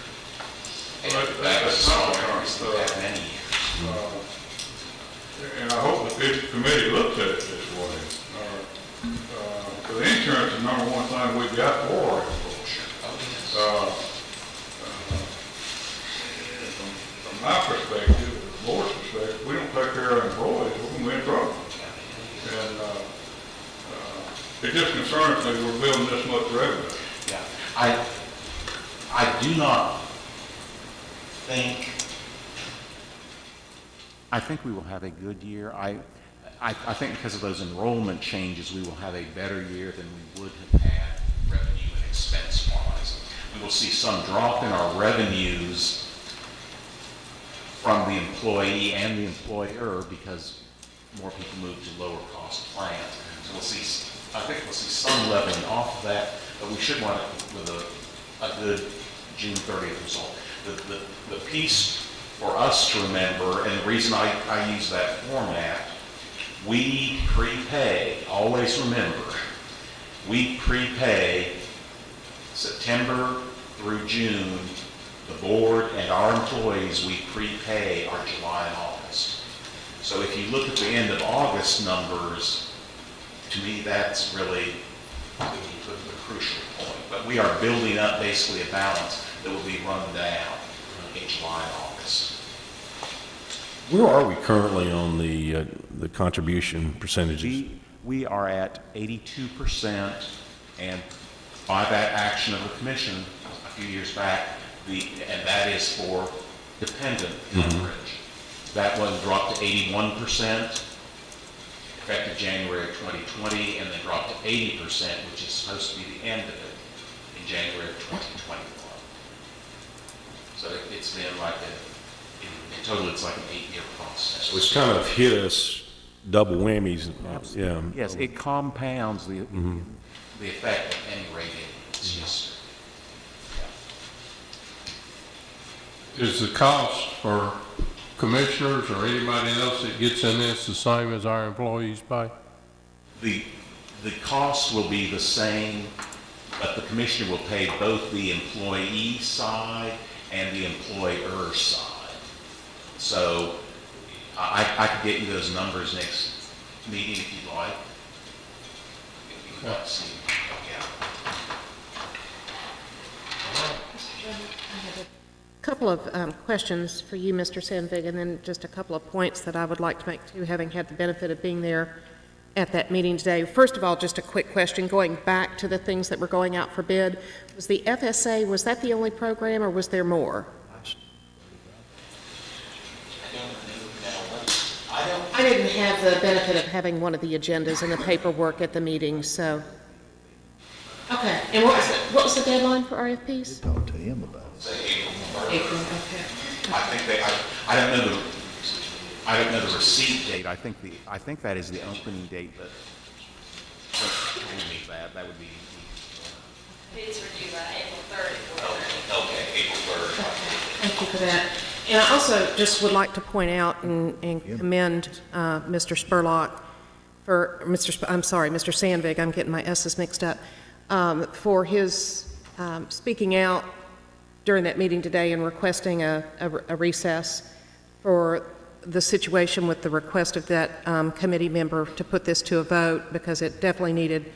And that was a smaller increase than we had many years. and I hope that this committee looks at it this way. The insurance is the number one thing we've got for our employees. From my perspective, the board's perspective, we don't take care of our employees, we're going to be in trouble. And it just concerns me we're building this much revenue. Yeah, I do not think, I think we will have a good year. I think because of those enrollment changes, we will have a better year than we would have had revenue and expense wise. We will see some drop in our revenues from the employee and the employer because more people move to lower cost plans. So we'll see, I think we'll see some leveling off of that, but we should want it with a good June 30th result. The piece for us to remember, and the reason I use that format, we prepay, always remember, we prepay September through June, the board and our employees, we prepay our July and August. So if you look at the end of August numbers, to me that's really the crucial point. But we are building up basically a balance that will be run down in July and August. Where are we currently on the contribution percentages? We are at 82%, and by that action of the commission a few years back, and that is for dependent coverage. That one dropped to 81%, effective January of 2020, and then dropped to 80%, which is supposed to be the end of it, in January of 2021. So it's been like in total, it's like an 8-year process. So it's kind of hit us double whammies. Absolutely. Yeah. Yes, it compounds the effect of any rate increase. Yes. Is the cost for commissioners or anybody else that gets in this the same as our employees pay? The cost will be the same, but the commissioner will pay both the employee side and the employer side. So I could get you those numbers next meeting if you'd like. If you'd like to see them. I have a couple of questions for you, Mr. Sandvig, and then just a couple of points that I would like to make too, having had the benefit of being there at that meeting today. First of all, just a quick question, going back to the things that were going out for bid. Was the FSA, was that the only program or was there more? I didn't have the benefit of having one of the agendas and the paperwork at the meeting, so. Okay, and what was the deadline for RFPs? Talk to him about it. April, okay. I think I don't know the receipt date. I think that is the opening date, but told me that would be. Bids are due by April 3rd. Okay, April 3rd. Thank you for that. And I also just would like to point out and commend Mr. Spurlock for, Mr. Sandvig, I'm getting my S's mixed up, for his speaking out during that meeting today and requesting a recess for the situation with the request of that committee member to put this to a vote, because it definitely needed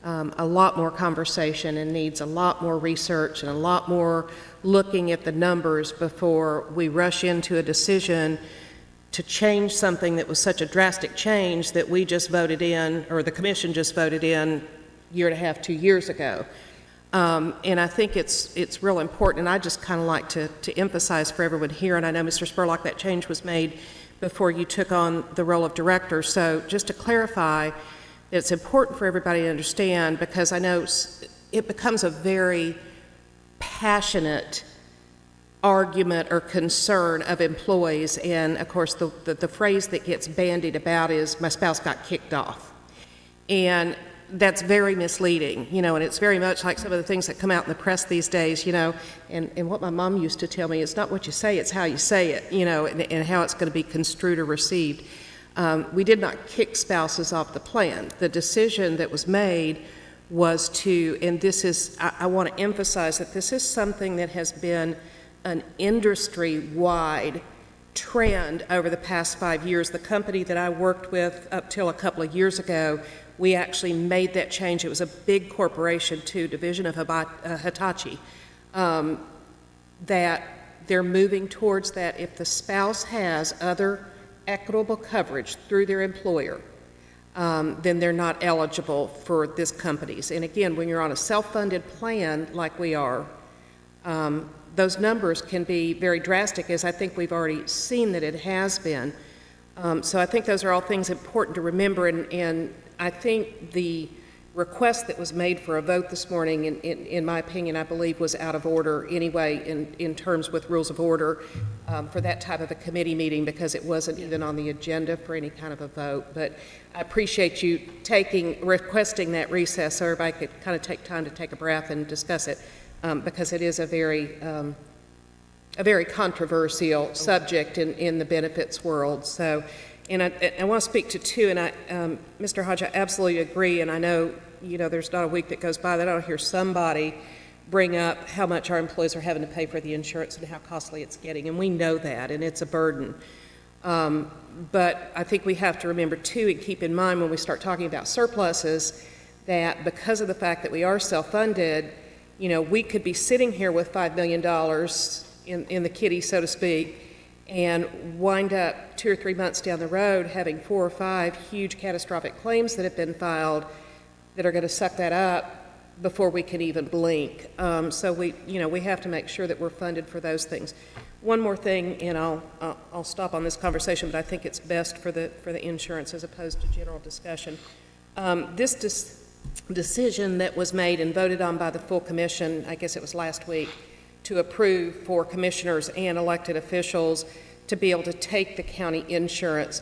a lot more conversation and needs a lot more research and a lot more looking at the numbers before we rush into a decision to change something that was such a drastic change that we just voted in, or the commission just voted in a year and a half, 2 years ago. And I think it's real important, and I just kind of like to emphasize for everyone here, and I know Mr. Spurlock, that change was made before you took on the role of director. So just to clarify, it's important for everybody to understand, because I know it becomes a very passionate argument or concern of employees, and of course the phrase that gets bandied about is, my spouse got kicked off. And that's very misleading, you know, and it's very much like some of the things that come out in the press these days, you know, and what my mom used to tell me, it's not what you say, it's how you say it, you know, and how it's going to be construed or received. We did not kick spouses off the plan. The decision that was made was to, and this is, I want to emphasize that this is something that has been an industry-wide trend over the past 5 years. The company that I worked with up till a couple of years ago, we actually made that change. It was a big corporation too, division of Hitachi, that they're moving towards that if the spouse has other equitable coverage through their employer, then they're not eligible for this company's. And again, when you're on a self-funded plan like we are, those numbers can be very drastic, as I think we've already seen that it has been. So I think those are all things important to remember, and I think the request that was made for a vote this morning, in my opinion, I believe was out of order anyway in terms with rules of order for that type of a committee meeting, because it wasn't even on the agenda for any kind of a vote. But I appreciate you requesting that recess so everybody could kind of take time to take a breath and discuss it, because it is a very controversial subject in the benefits world. So, and I want to speak to two, and Mr. Hodge, I absolutely agree, and I know, there's not a week that goes by that I don't hear somebody bring up how much our employees are having to pay for the insurance and how costly it's getting, and we know that, and it's a burden. But I think we have to remember, too, and keep in mind when we start talking about surpluses, that because of the fact that we are self-funded, we could be sitting here with $5 million in the kitty, so to speak, and wind up 2 or 3 months down the road having 4 or 5 huge catastrophic claims that have been filed that are going to suck that up before we can even blink. So we have to make sure that we're funded for those things. One more thing, and I'll stop on this conversation, but I think it's best for the insurance as opposed to general discussion. This decision that was made and voted on by the full commission, I guess it was last week, to approve for commissioners and elected officials to be able to take the county insurance.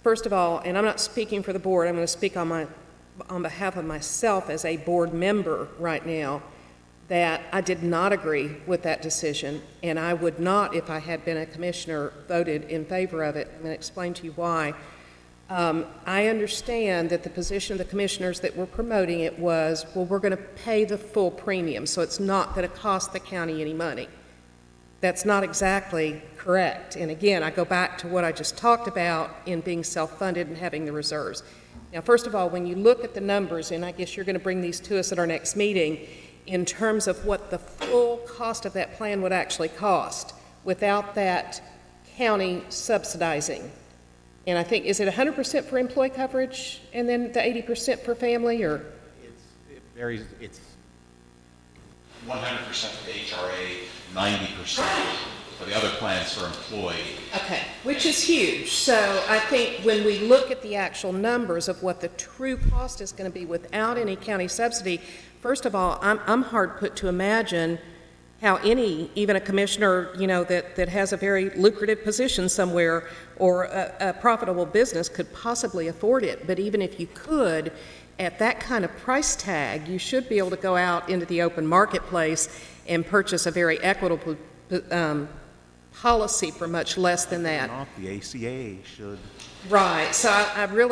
First of all, and I'm not speaking for the board, I'm going to speak on behalf of myself as a board member right now, that I did not agree with that decision, and I would not, if I had been a commissioner, voted in favor of it. I'm going to explain to you why. I understand that the position of the commissioners that were promoting it was, well, we're going to pay the full premium, so it's not going to cost the county any money. That's not exactly correct. And again, I go back to what I just talked about in being self-funded and having the reserves. Now, first of all, when you look at the numbers, and I guess you're going to bring these to us at our next meeting, in terms of what the full cost of that plan would actually cost without that county subsidizing. And I think, is it 100% for employee coverage and then the 80% for family, or? It varies. It's 100% for the HRA, 90% for the other plans for employee. Okay, which is huge. So I think when we look at the actual numbers of what the true cost is going to be without any county subsidy, first of all, I'm hard put to imagine how even a commissioner, that has a very lucrative position somewhere or a profitable business could possibly afford it. But even if you could, at that kind of price tag, you should be able to go out into the open marketplace and purchase a very equitable policy for much less than that. Not the ACA should. Right. So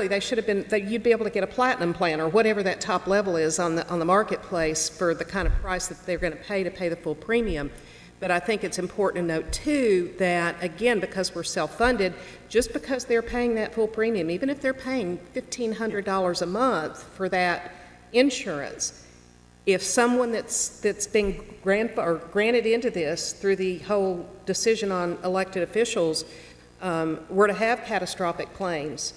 they should have been, you'd be able to get a platinum plan or whatever that top level is on the marketplace for the kind of price that they're going to pay the full premium. But I think it's important to note, too, that, again, because we're self-funded, just because they're paying that full premium, even if they're paying $1,500 a month for that insurance, if someone that's been granted into this through the whole decision on elected officials were to have catastrophic claims,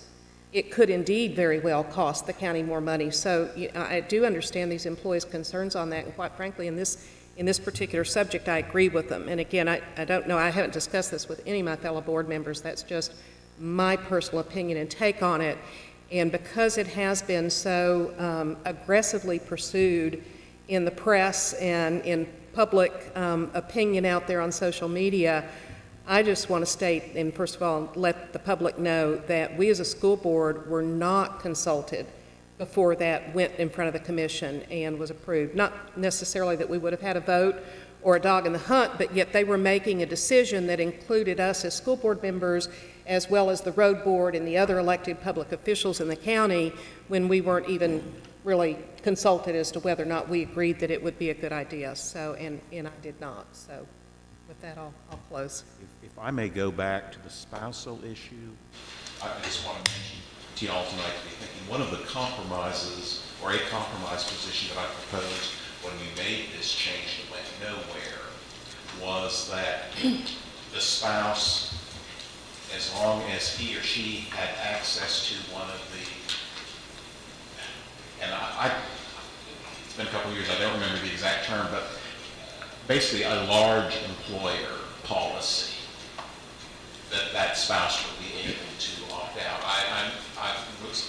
it could indeed very well cost the county more money. So I do understand these employees' concerns on that, and quite frankly, in this particular subject, I agree with them. And again, I don't know, I haven't discussed this with any of my fellow board members. That's just my personal opinion and take on it. And because it has been so aggressively pursued in the press and in public opinion out there on social media, I just want to state, and first of all, let the public know that we as a school board were not consulted before that went in front of the commission and was approved. Not necessarily that we would have had a vote or a dog in the hunt, but yet they were making a decision that included us as school board members as well as the road board and the other elected public officials in the county when we weren't even really consulted as to whether or not we agreed that it would be a good idea. So, and I did not. So with that, I'll close. If I may go back to the spousal issue, I just want to mention to y'all tonight to be thinking, one of the compromises, or a compromise position that I proposed when we made this change that went nowhere, was that the spouse, as long as he or she had access to one of the, and it's been a couple of years, I don't remember the exact term, but basically a large employer policy, that spouse would be able to opt out.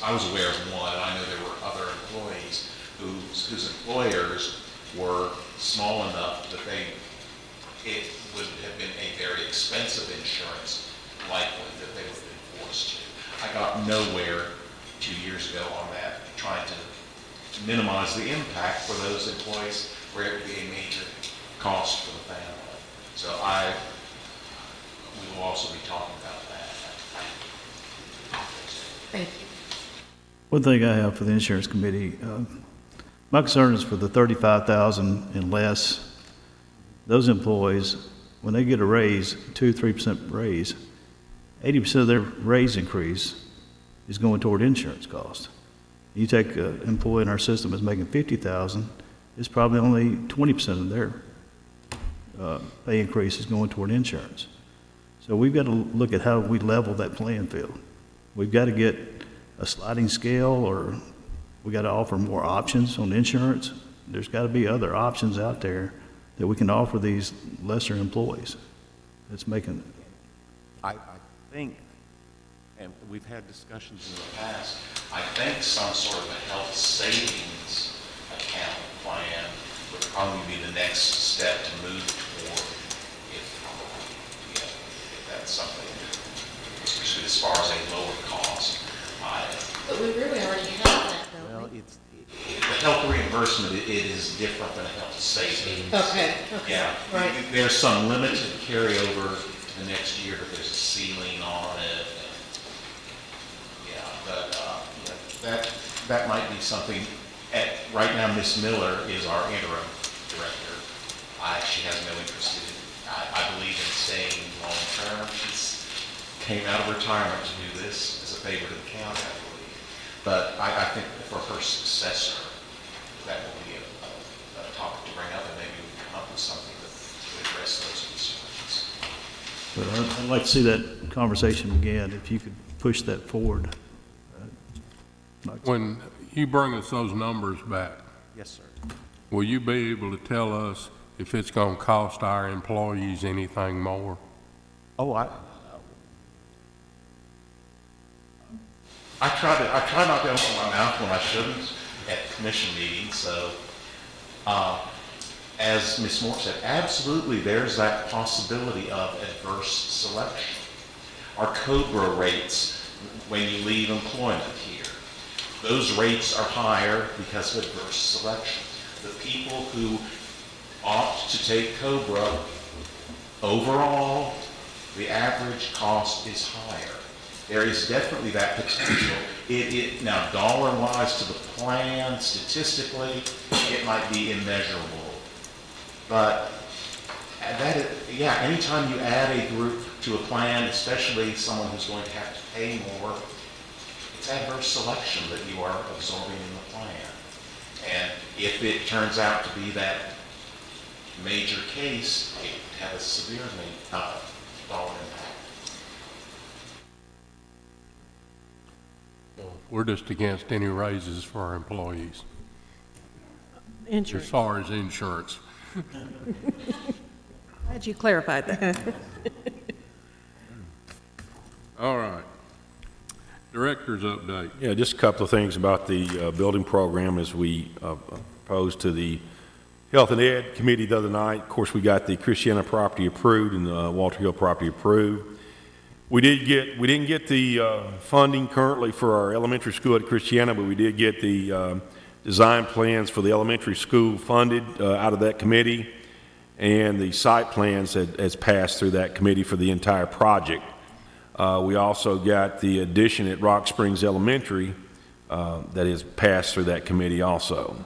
I was aware of one, and I know there were other employees whose employers were small enough that it would have been a very expensive insurance, likely, that they would have been forced to. I got nowhere 2 years ago on that, trying to minimize the impact for those employees where it would be a major cost for the family. So we will also be talking about that. Thank you. One thing I have for the insurance committee, my concern is for the 35,000 and less. Those employees, when they get a raise, 2-3% raise, 80% of their raise increase is going toward insurance costs. You take an employee in our system that's making 50,000, it's probably only 20% of their pay increase is going toward insurance. So we've got to look at how we level that playing field. We've got to get a sliding scale, or we got to offer more options on insurance. There's got to be other options out there that we can offer these lesser employees. That's making. I think, and we've had discussions in the past, I think some sort of a health savings account plan would probably be the next step to move toward, if that's something, especially as far as a lower cost. But we really already have that, don't well, we? The health reimbursement, it is different than a health savings. Okay. Yeah. Right. There's some limited carryover the next year, but there's a ceiling on it. But that might be something. Right now, Ms. Miller is our interim director. She has no interest in, I believe, in staying long term. She came out of retirement to do this as a favor to the county, I believe. But I think for her successor, that will be a topic to bring up, and maybe we can come up with something to address those concerns. But I'd like to see that conversation again, if you could push that forward. When you bring us those numbers back, yes, sir. Will you be able to tell us if it's going to cost our employees anything more? Oh, I try not to open my mouth when I shouldn't at commission meetings. So, as Ms. Moore said, absolutely, there's that possibility of adverse selection. Our COBRA rates when you leave employment here, those rates are higher because of adverse selection. The people who opt to take COBRA, overall, the average cost is higher. There is definitely that potential. Now, dollar-wise to the plan, statistically, it might be immeasurable. But anytime you add a group to a plan, especially someone who's going to have to pay more, it's adverse selection that you are absorbing in the plan. And if it turns out to be that major case, it would have a severe dollar impact. We're just against any raises for our employees. Insurance. As far as insurance. Glad you clarified that. All right. Director's update. Yeah, just a couple of things about the building program as we proposed to the Health and Ed Committee the other night. Of course, we got the Christiana property approved and the Walter Hill property approved. We didn't get the funding currently for our elementary school at Christiana, but we did get the design plans for the elementary school funded out of that committee, and the site plans has passed through that committee for the entire project. We also got the addition at Rock Springs Elementary that is passed through that committee also.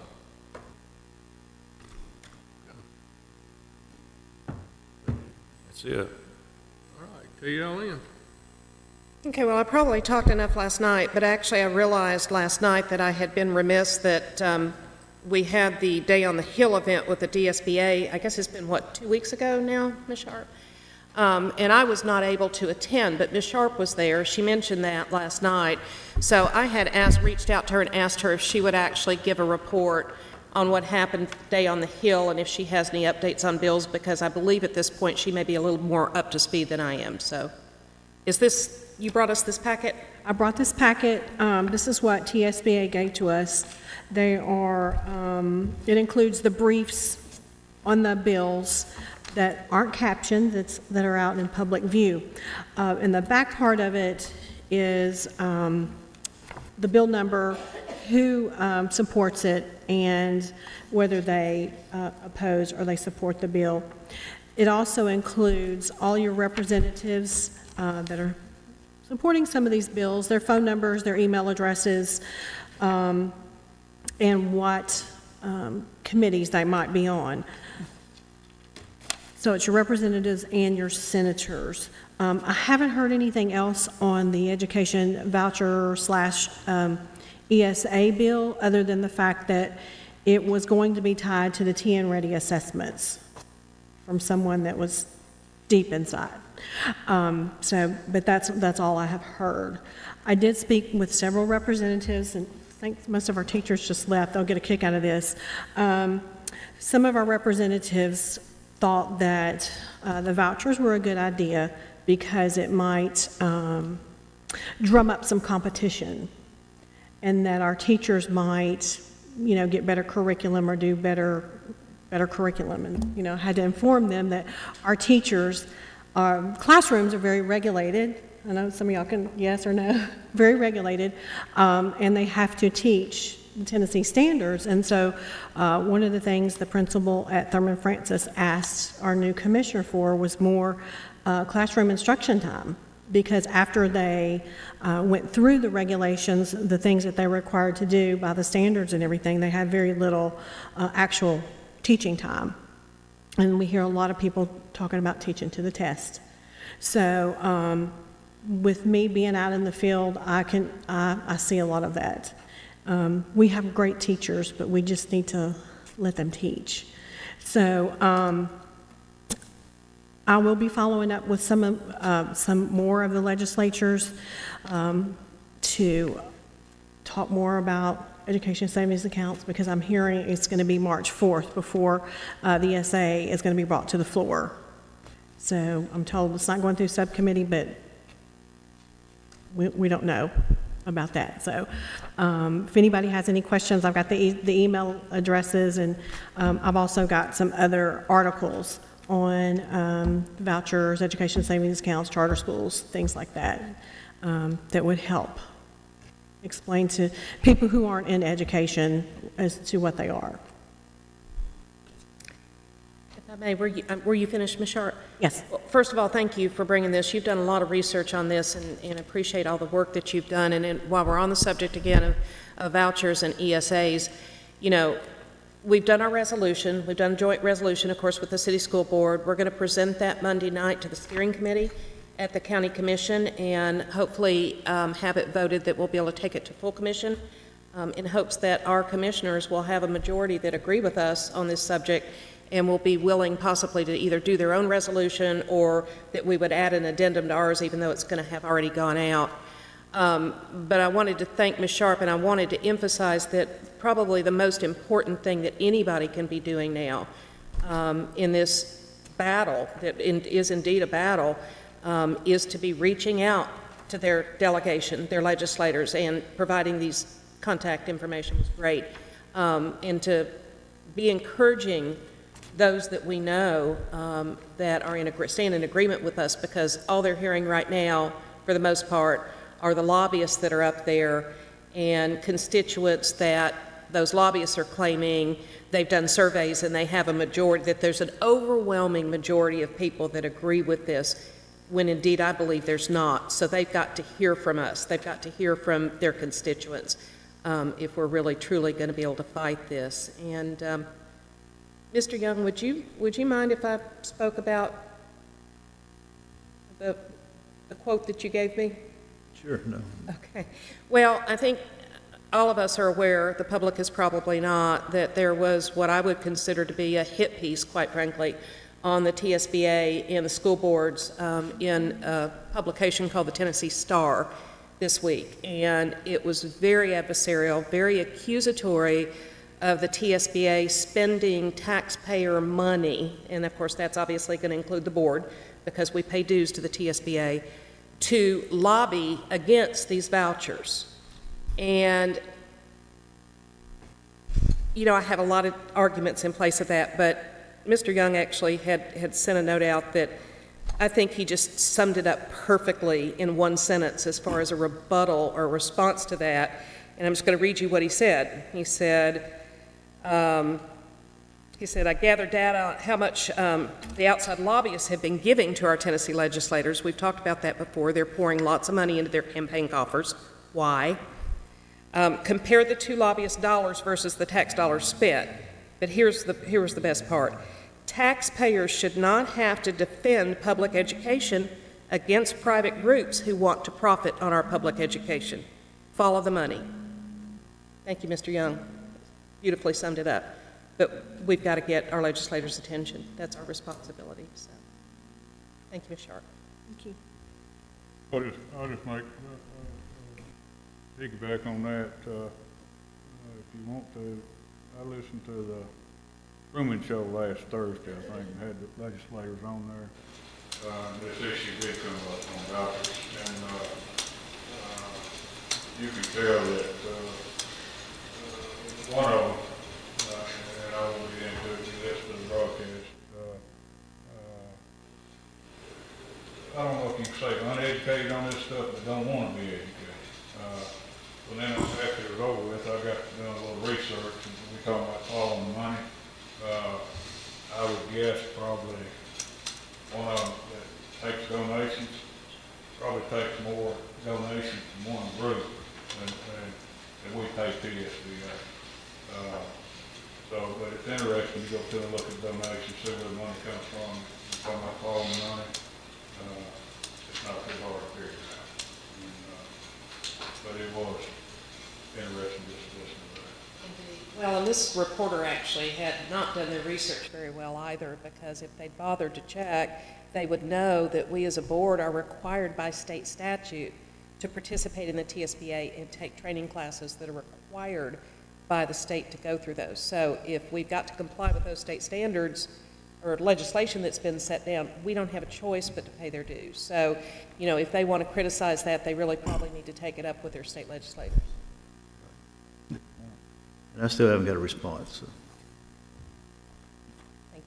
That's it. All right, TLN. Okay, well, I probably talked enough last night, but actually I realized last night that I had been remiss that we had the Day on the Hill event with the DSBA. I guess it's been, what, 2 weeks ago now, Ms. Sharp? And I was not able to attend, but Ms. Sharp was there. She mentioned that last night. So I had reached out to her and asked her if she would actually give a report on what happened Day on the Hill and if she has any updates on bills, because I believe at this point she may be a little more up to speed than I am. So is this, you brought us this packet? I brought this packet. This is what TSBA gave to us. They are, it includes the briefs on the bills that aren't captioned, that are out in public view. And the back part of it is the bill number, who supports it, and whether they oppose or they support the bill. It also includes all your representatives that are supporting some of these bills, their phone numbers, their email addresses, and what committees they might be on. So it's your representatives and your senators. I haven't heard anything else on the education voucher / ESA bill, other than the fact that it was going to be tied to the TN Ready assessments from someone that was deep inside. But that's all I have heard. I did speak with several representatives, and I think most of our teachers just left. They'll get a kick out of this. Some of our representatives thought that the vouchers were a good idea because it might drum up some competition, and that our teachers might, get better curriculum or do better curriculum. And, had to inform them that our teachers, classrooms are very regulated. I know some of y'all can yes or no, very regulated, and they have to teach Tennessee standards. And so one of the things the principal at Thurman Francis asked our new commissioner for was more classroom instruction time, because after they went through the regulations, the things that they were required to do by the standards and everything, they had very little actual teaching time. And we hear a lot of people talking about teaching to the test. So with me being out in the field, I see a lot of that. We have great teachers, but we just need to let them teach. So I will be following up with some more of the legislatures to talk more about education savings accounts, because I'm hearing it's going to be March 4th before the ESA is going to be brought to the floor. So I'm told it's not going through subcommittee, but we don't know about that. So if anybody has any questions, I've got the email addresses, and I've also got some other articles on vouchers, education savings accounts, charter schools, things like that, that would help explain to people who aren't in education as to what they are. If I may, were you finished, Ms. Sharp? Yes. Well, first of all, thank you for bringing this. You've done a lot of research on this, and appreciate all the work that you've done. And while we're on the subject again of vouchers and ESAs, we've done our resolution. We've done a joint resolution, of course, with the City School Board. We're going to present that Monday night to the steering committee at the County Commission, and hopefully have it voted that we'll be able to take it to full commission, in hopes that our commissioners will have a majority that agree with us on this subject and will be willing possibly to either do their own resolution, or that we would add an addendum to ours, even though it's going to have already gone out. But I wanted to thank Ms. Sharp, and I wanted to emphasize that probably the most important thing that anybody can be doing now in this battle, that is indeed a battle, is to be reaching out to their delegation, their legislators, and providing these contact information was great, and to be encouraging those that we know that are stand in agreement with us, because all they're hearing right now, for the most part, are the lobbyists that are up there and constituents that those lobbyists are claiming they've done surveys and they have a majority, that there's an overwhelming majority of people that agree with this, when indeed I believe there's not. So they've got to hear from us. They've got to hear from their constituents if we're really truly going to be able to fight this. And Mr. Young, would you mind if I spoke about the quote that you gave me? Sure, no. Okay. Well, I think all of us are aware, the public is probably not, that there was what I would consider to be a hit piece, quite frankly, on the TSBA and the school boards in a publication called the Tennessee Star this week. And it was very adversarial, very accusatory of the TSBA spending taxpayer money, and of course that's obviously going to include the board because we pay dues to the TSBA, to lobby against these vouchers. And, you know, I have a lot of arguments in place of that, but Mr. Young actually had sent a note out that I think he just summed it up perfectly in one sentence as far as a rebuttal or response to that. And I'm just going to read you what he said. He said, I gathered data on how much the outside lobbyists have been giving to our Tennessee legislators. We've talked about that before. They're pouring lots of money into their campaign coffers. Why? Compare the two lobbyist dollars versus the tax dollars spent. But here's the best part. Taxpayers should not have to defend public education against private groups who want to profit on our public education. Follow the money. Thank you, Mr. Young. Beautifully summed it up. But we've got to get our legislators' attention. That's our responsibility. So, thank you, Ms. Sharp. Thank you. I'll just make, piggyback on that, if you want to. I listened to the Truman Show last Thursday, I think, and had the legislators on there. This issue did come up on vouchers, and you can tell that one of them, and I won't get into it, you listen to the broadcast, I don't know if you can say uneducated on this stuff, but don't want to be educated. But then after it was over with, I got to do a little research, and we talking about following the money. I would guess probably one of them that takes donations probably takes more donations from one group than we pay TSBA. But it's interesting to go through and look at donations, see where the money comes from. Talking about following the money, it's not too hard to figure it out. But it was interesting just to listen to that. Well, and this reporter actually had not done their research very well either, because if they'd bothered to check, they would know that we as a board are required by state statute to participate in the TSBA and take training classes that are required by the state to go through those. So if we've got to comply with those state standards or legislation that's been set down, we don't have a choice but to pay their dues. So, you know, if they want to criticize that, they really probably need to take it up with their state legislators. And I still haven't got a response. So. Thank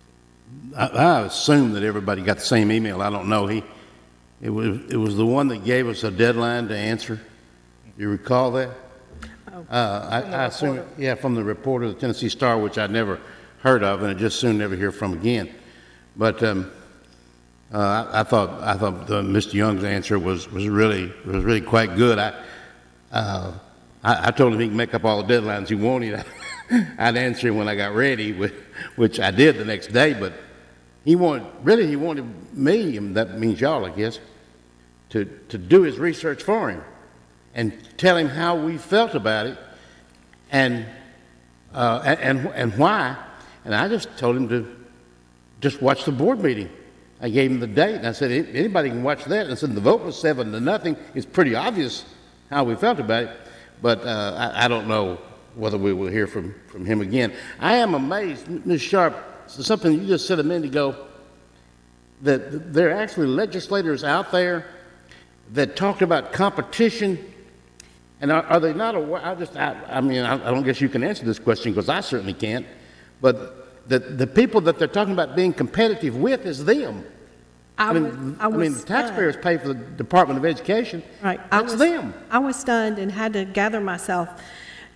you. I assume that everybody got the same email. I don't know. It was the one that gave us a deadline to answer. You recall that? Oh. I assume, yeah, from the reporter of the Tennessee Star, which I'd never heard of, and I just soon never hear from again. But I thought Mr. Young's answer was really quite good. I told him he can make up all the deadlines he wanted. I'd answer him when I got ready, which I did the next day. But he wanted me, and that means y'all, I guess, to do his research for him and tell him how we felt about it and why. And I just told him to just watch the board meeting. I gave him the date, and I said, anybody can watch that. And I said, the vote was 7-0. It's pretty obvious how we felt about it. But I don't know whether we will hear from him again. I am amazed, Ms. Sharp, something you just said a minute ago, that there are actually legislators out there that talked about competition. And are they not aware? I mean, I don't guess you can answer this question because I certainly can't. But the people that they're talking about being competitive with is them. I mean, the taxpayers pay for the Department of Education. Right. That's them. I was stunned and had to gather myself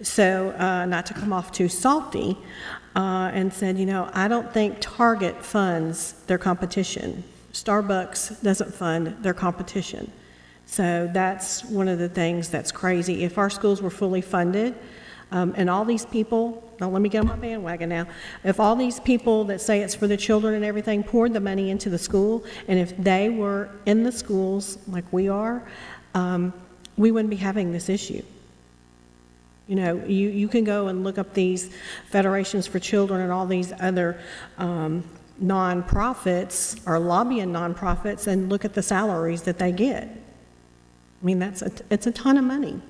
so not to come off too salty and said, you know, I don't think Target funds their competition. Starbucks doesn't fund their competition. So that's one of the things that's crazy. If our schools were fully funded, And all these people, now let me get on my bandwagon now, if all these people that say it's for the children and everything poured the money into the school, and if they were in the schools like we are, we wouldn't be having this issue. You know, you can go and look up these Federations for Children and all these other nonprofits or lobbying nonprofits and look at the salaries that they get. I mean, it's a ton of money.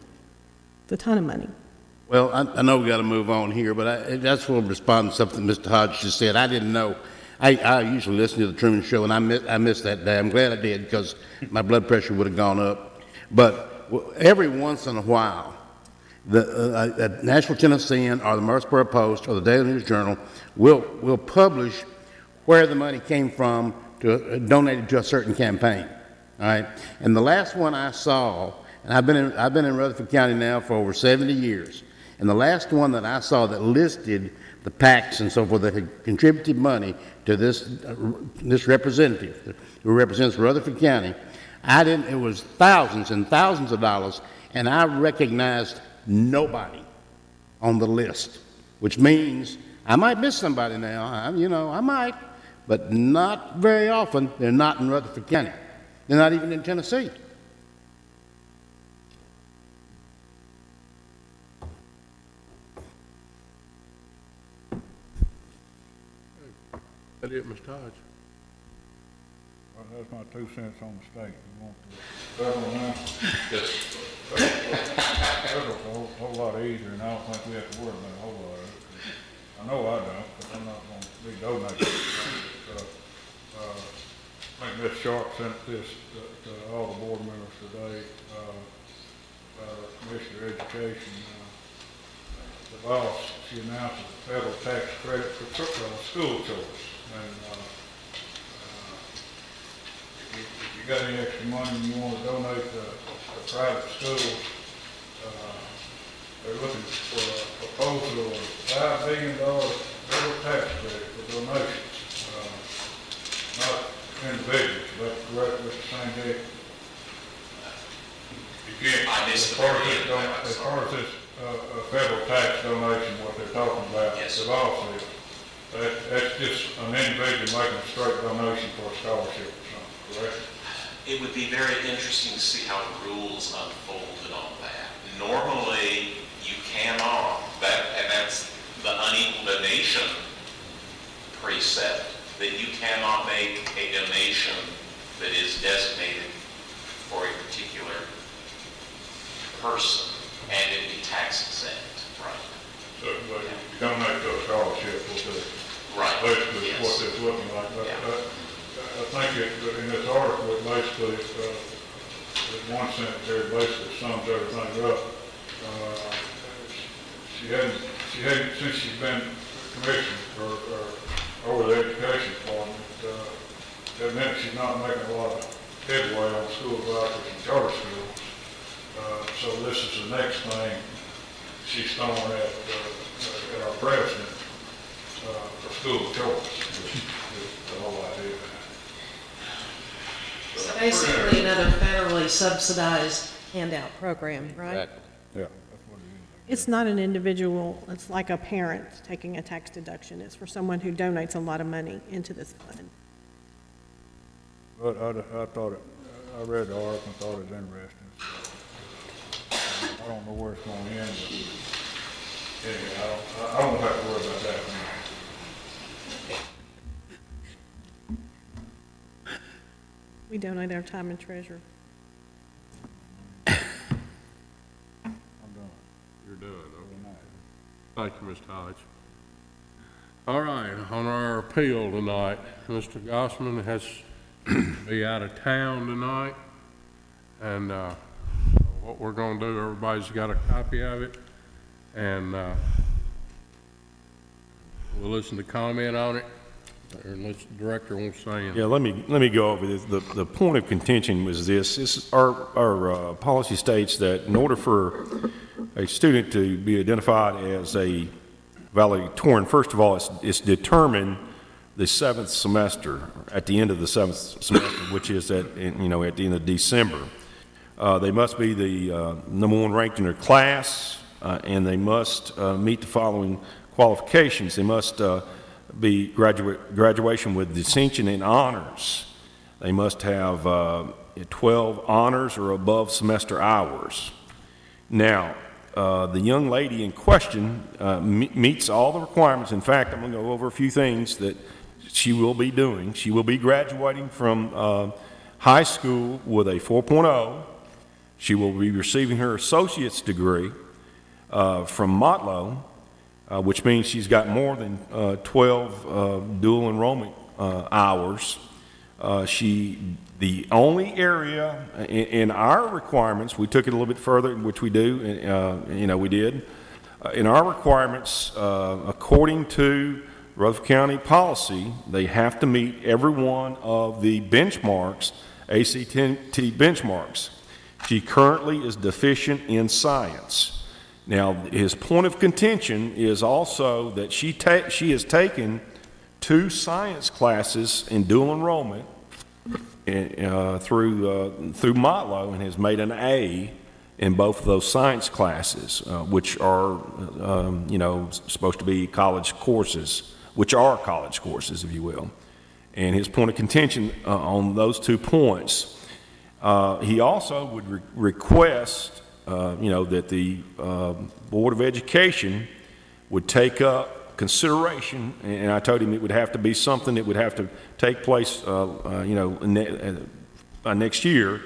It's a ton of money. Well, I know we got to move on here, but I just want to respond to something Mr. Hodge just said. I didn't know. I usually listen to the Truman Show, and I missed that day. I'm glad I did because my blood pressure would have gone up. But every once in a while, the Nashville Tennessean or the Murfreesboro Post or the Daily News Journal will publish where the money came from to donated to a certain campaign. All right, and the last one I saw, and I've been in Rutherford County now for over 70 years, and the last one that I saw that listed the PACs and so forth that had contributed money to this representative who represents Rutherford County, it was thousands and thousands of dollars, and I recognized nobody on the list, which means I might miss somebody now. I might, but not very often. They're not in Rutherford County. They're not even in Tennessee. That it, Mr. Hodge? Well, that's my 2 cents on the state. You want the federal now? Yes. Federal's a whole lot easier, and I don't think we have to worry about a whole lot of it. I know I don't, because I'm not going to be donating. I think Ms. Sharp sent this to all the board members today, Commissioner of Education. The boss, she announced a federal tax credit for school choice. And if you got any extra money and you want to donate to private schools, they're looking for a proposal of $5 billion federal tax credit for donations. Not individuals, but correct Mr. Sandgate. As far as this federal tax donation, what they're talking about, yes, the law says, that's just an individual making a straight donation for a scholarship or something, correct? It would be very interesting to see how the rules unfolded on that. Normally, you cannot, and that's the unequal donation precept, that you cannot make a donation that is designated for a particular person and it be tax exempt, right? So, but you donate to a scholarship, right, basically yes, what it's looking like. I think in this article, it basically, one sentence there basically sums everything up. She hadn't, since she's been commissioned over the education department, that meant she's not making a lot of headway on school vouchers and charter schools. So this is the next thing she's throwing at our president for school choice, is the whole idea. So basically another federally subsidized handout program, right? Exactly. Yeah. It's not an individual, it's like a parent taking a tax deduction. It's for someone who donates a lot of money into this fund. But I thought I read the article and thought it was interesting. I don't know where it's going to end, but anyway, I don't have to worry about that now. We donate our time and treasure. I'm done. You're done, okay. Thank you, Mr. Hodge. All right, on our appeal tonight, Mr. Gossman has to be out of town tonight, and what we're going to do, everybody's got a copy of it, and we'll listen to comment on it, unless the director wants to say anything. Yeah, let me go over this. The point of contention was this. Our policy states that in order for a student to be identified as a valedictorian, first of all, it's determined the 7th semester, at the end of the 7th semester, which is at the end of December. They must be the number 1 ranked in their class and they must meet the following qualifications. They must be graduation with distinction in honors. They must have 12 honors or above semester hours. Now, the young lady in question meets all the requirements. In fact, I'm going to go over a few things that she will be doing. She will be graduating from high school with a 4.0. She will be receiving her associate's degree from Motlow, which means she's got more than 12 dual enrollment hours. The only area in our requirements, we took it a little bit further, which we do, we did. In our requirements, according to Rutherford County policy, they have to meet every one of the benchmarks, ACT benchmarks. She currently is deficient in science. Now, his point of contention is also that she has taken 2 science classes in dual enrollment through Motlow and has made an A in both of those science classes, which are, supposed to be college courses, which are college courses, if you will. And his point of contention on those 2 points, he also would request, that the Board of Education would take up consideration, and I told him it would have to be something that would have to take place, next year,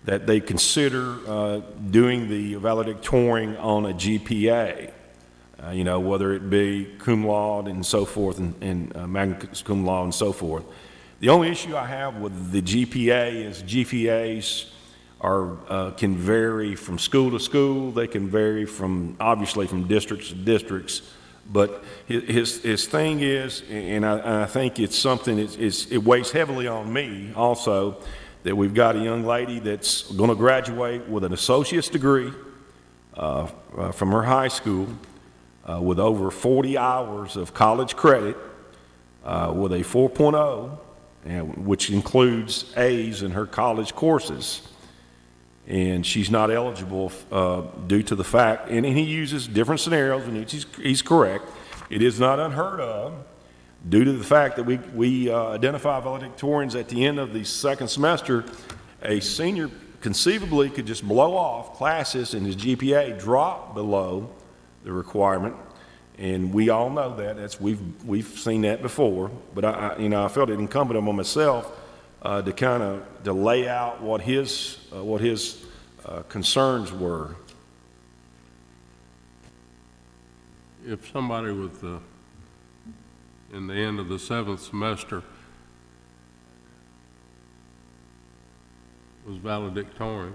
that they consider doing the valedictorian on a GPA, whether it be cum laude and so forth, and magna cum laude and so forth. The only issue I have with the GPA is GPAs can vary from school to school. They can vary obviously from districts to districts. But his thing is, and I think it's something, it weighs heavily on me also, that we've got a young lady that's going to graduate with an associate's degree from her high school with over 40 hours of college credit with a 4.0, which includes A's in her college courses. And she's not eligible due to the fact, and he uses different scenarios, and he's correct. It is not unheard of due to the fact that we identify valedictorians at the end of the second semester. A senior conceivably could just blow off classes and his GPA drop below the requirement, and we all know that. We've seen that before. But I felt it incumbent on myself to kind of lay out what his concerns were. If somebody in the end of the 7th semester was valedictorian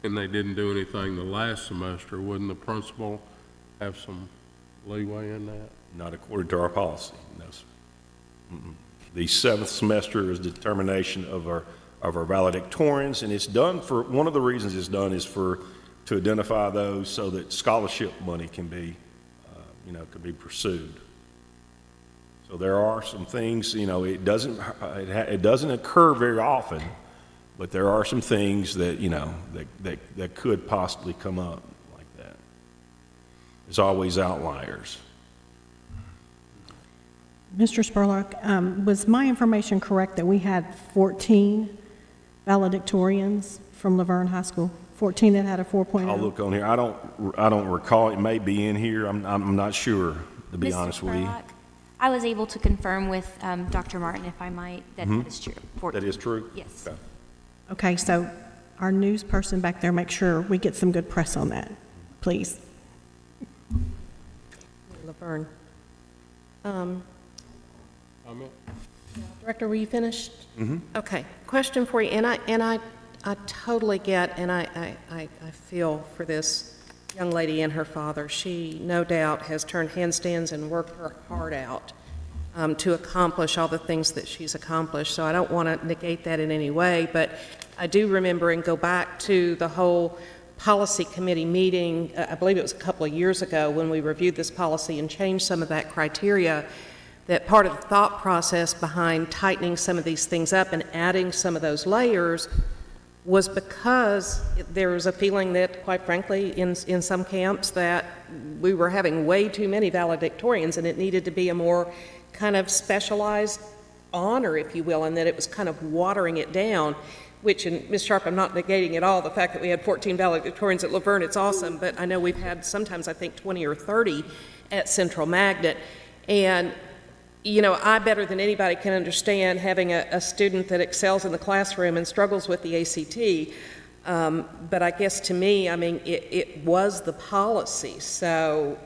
and they didn't do anything the last semester, wouldn't the principal have some leeway in that? Not according to our policy, no. The 7th semester is determination of our valedictorians, and it's done for, one of the reasons it's done is to identify those so that scholarship money can be, can be pursued. So there are some things, it doesn't occur very often, but there are some things that, that could possibly come up like that. There's always outliers. Mr. Spurlock, was my information correct that we had 14 valedictorians from Laverne High School? 14 that had a 4.0? I'll look on here. I don't recall. It may be in here. I'm not sure, to be honest with you. I was able to confirm with Dr. Martin, if I might, that that is true. 14. That is true? Yes. Okay, so our news person back there, make sure we get some good press on that, please. Laverne. Director, were you finished? Mm-hmm. Okay. Question for you, and I totally get, and I feel for this young lady and her father. She, no doubt, has turned handstands and worked her heart out to accomplish all the things that she's accomplished. So I don't want to negate that in any way, but I do remember and go back to the whole policy committee meeting, I believe it was a couple of years ago, when we reviewed this policy and changed some of that criteria, that part of the thought process behind tightening some of these things up and adding some of those layers was because there was a feeling that, quite frankly, in some camps, that we were having way too many valedictorians and it needed to be a more kind of specialized honor, if you will, and that it was kind of watering it down, which, and Ms. Sharp, I'm not negating at all the fact that we had 14 valedictorians at Laverne. It's awesome, but I know we've had sometimes, I think, 20 or 30 at Central Magnet. And, you know, I better than anybody can understand having a student that excels in the classroom and struggles with the ACT. But I guess to me, I mean, it was the policy. So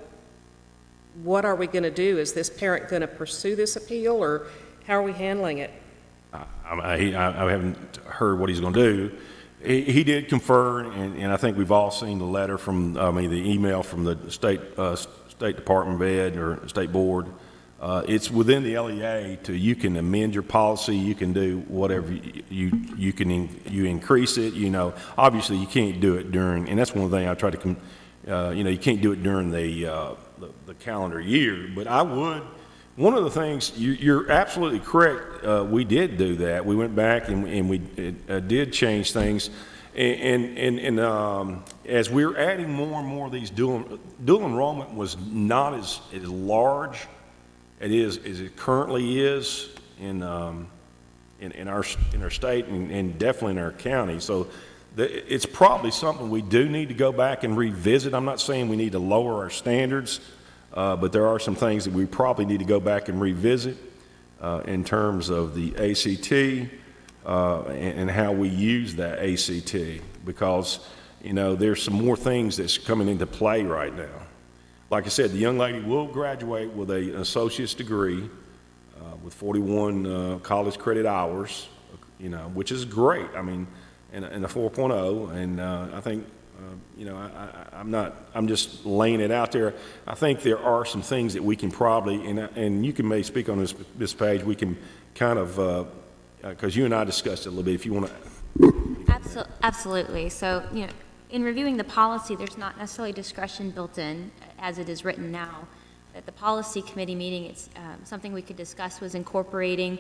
what are we going to do? Is this parent going to pursue this appeal, or how are we handling it? I haven't heard what he's going to do. He did confer, and I think we've all seen the letter from, the email from the State Department of Ed or State Board. It's within the LEA you can amend your policy, you can do whatever you increase it. You know, obviously you can't do it during, and that's one thing I try to, you can't do it during the calendar year. But I would. One of the things, you're absolutely correct, we did do that. We went back and we did change things. And as we're adding more and more of these dual enrollment was not as large as it currently is in our state and definitely in our county. So it's probably something we do need to go back and revisit. I'm not saying we need to lower our standards, but there are some things that we probably need to go back and revisit in terms of the ACT and how we use that ACT, because, you know, there's some more things that's coming into play right now. Like I said, the young lady will graduate with an associate's degree with 41 college credit hours, you know, which is great. I mean, and a 4.0, and I think, you know, I'm just laying it out there. I think there are some things that we can probably, and you can maybe speak on this page, we can kind of, because you and I discussed it a little bit, if you want to. Absolutely. So, you know, in reviewing the policy, there's not necessarily discretion built in as it is written now. At the policy committee meeting, it's something we could discuss was incorporating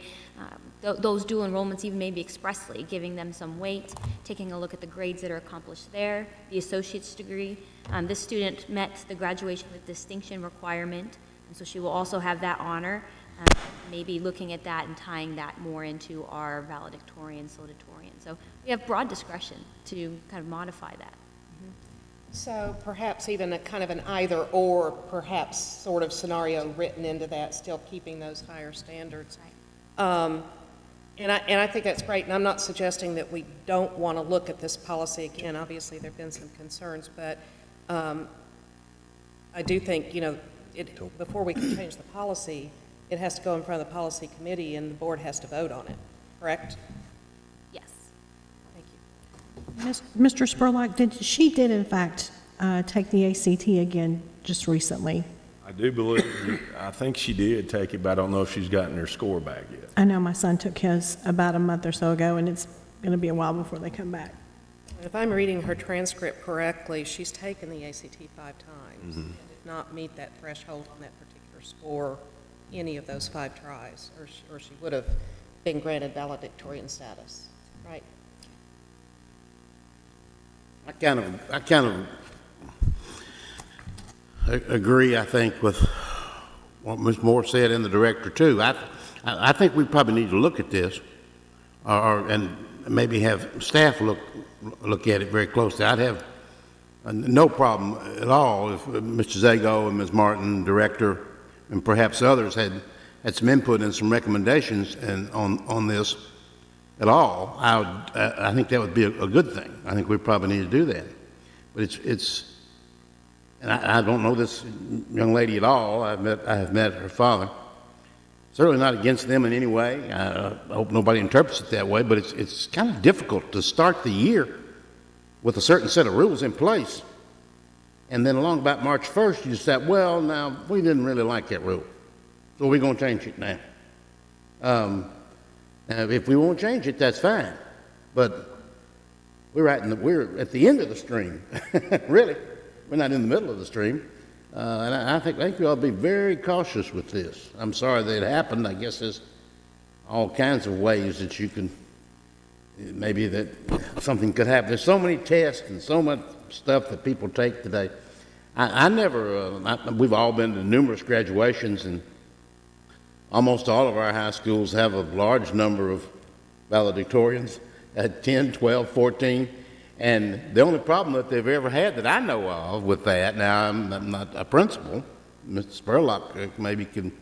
those dual enrollments, even maybe expressly, giving them some weight, taking a look at the grades that are accomplished there, the associate's degree. This student met the graduation with distinction requirement, and so she will also have that honor. Maybe looking at that and tying that more into our valedictorian, salutatorian. So we have broad discretion to kind of modify that. So perhaps even a kind of an either or, perhaps sort of scenario written into that, still keeping those higher standards. And I think that's great, and I'm not suggesting that we don't want to look at this policy again. Obviously, there have been some concerns, but I do think, you know, before we can change the policy, it has to go in front of the policy committee, and the board has to vote on it, correct? Yes. Thank you. Mr. Spurlock, she did in fact take the ACT again just recently. I do believe, I think she did take it, but I don't know if she's gotten her score back yet. I know my son took his about a month or so ago, and it's going to be a while before they come back. If I'm reading her transcript correctly, she's taken the ACT 5 times and did not meet that threshold on that particular score any of those 5 tries, or she would have been granted valedictorian status, right? I kind of agree, I think, with what Ms. Moore said and the director too. I think we probably need to look at this, and maybe have staff look at it very closely. I'd have no problem at all if Mr. Zago and Ms. Martin, director, and perhaps others had some input and some recommendations on this at all. I think that would be a good thing. I think we probably need to do that. But and I don't know this young lady at all. I have met her father. Certainly not against them in any way. I hope nobody interprets it that way, but it's kind of difficult to start the year with a certain set of rules in place, and then along about March 1st, you said, well, now, we didn't really like that rule, so we're going to change it now. Now, if we won't change it, that's fine, but we're at the end of the stream, really. We're not in the middle of the stream, and I think we ought to be very cautious with this. I'm sorry that it happened. I guess there's all kinds of ways that you can maybe that something could happen. There's so many tests and so much stuff that people take today. We've all been to numerous graduations, and almost all of our high schools have a large number of valedictorians at 10, 12, 14. And the only problem that they've ever had that I know of with that, now I'm not a principal, Mr. Spurlock maybe can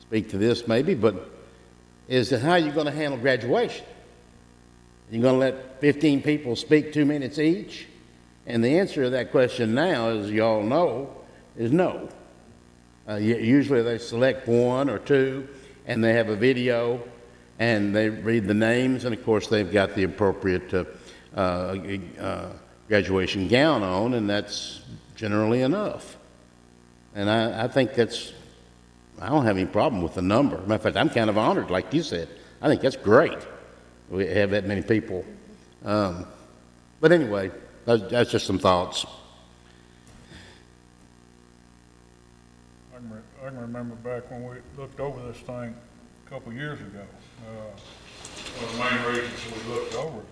speak to this maybe, but is that how you're going to handle graduation? You're going to let 15 people speak 2 minutes each? And the answer to that question now, as you all know, is no. Usually they select 1 or 2, and they have a video, and they read the names, and of course they've got the appropriate graduation gown on, and that's generally enough. And I think I don't have any problem with the number. Matter of fact, I'm kind of honored, like you said. I think that's great. We have that many people. But anyway, that's just some thoughts. I can remember back when we looked over this thing a couple of years ago. One of the main reasons we looked over it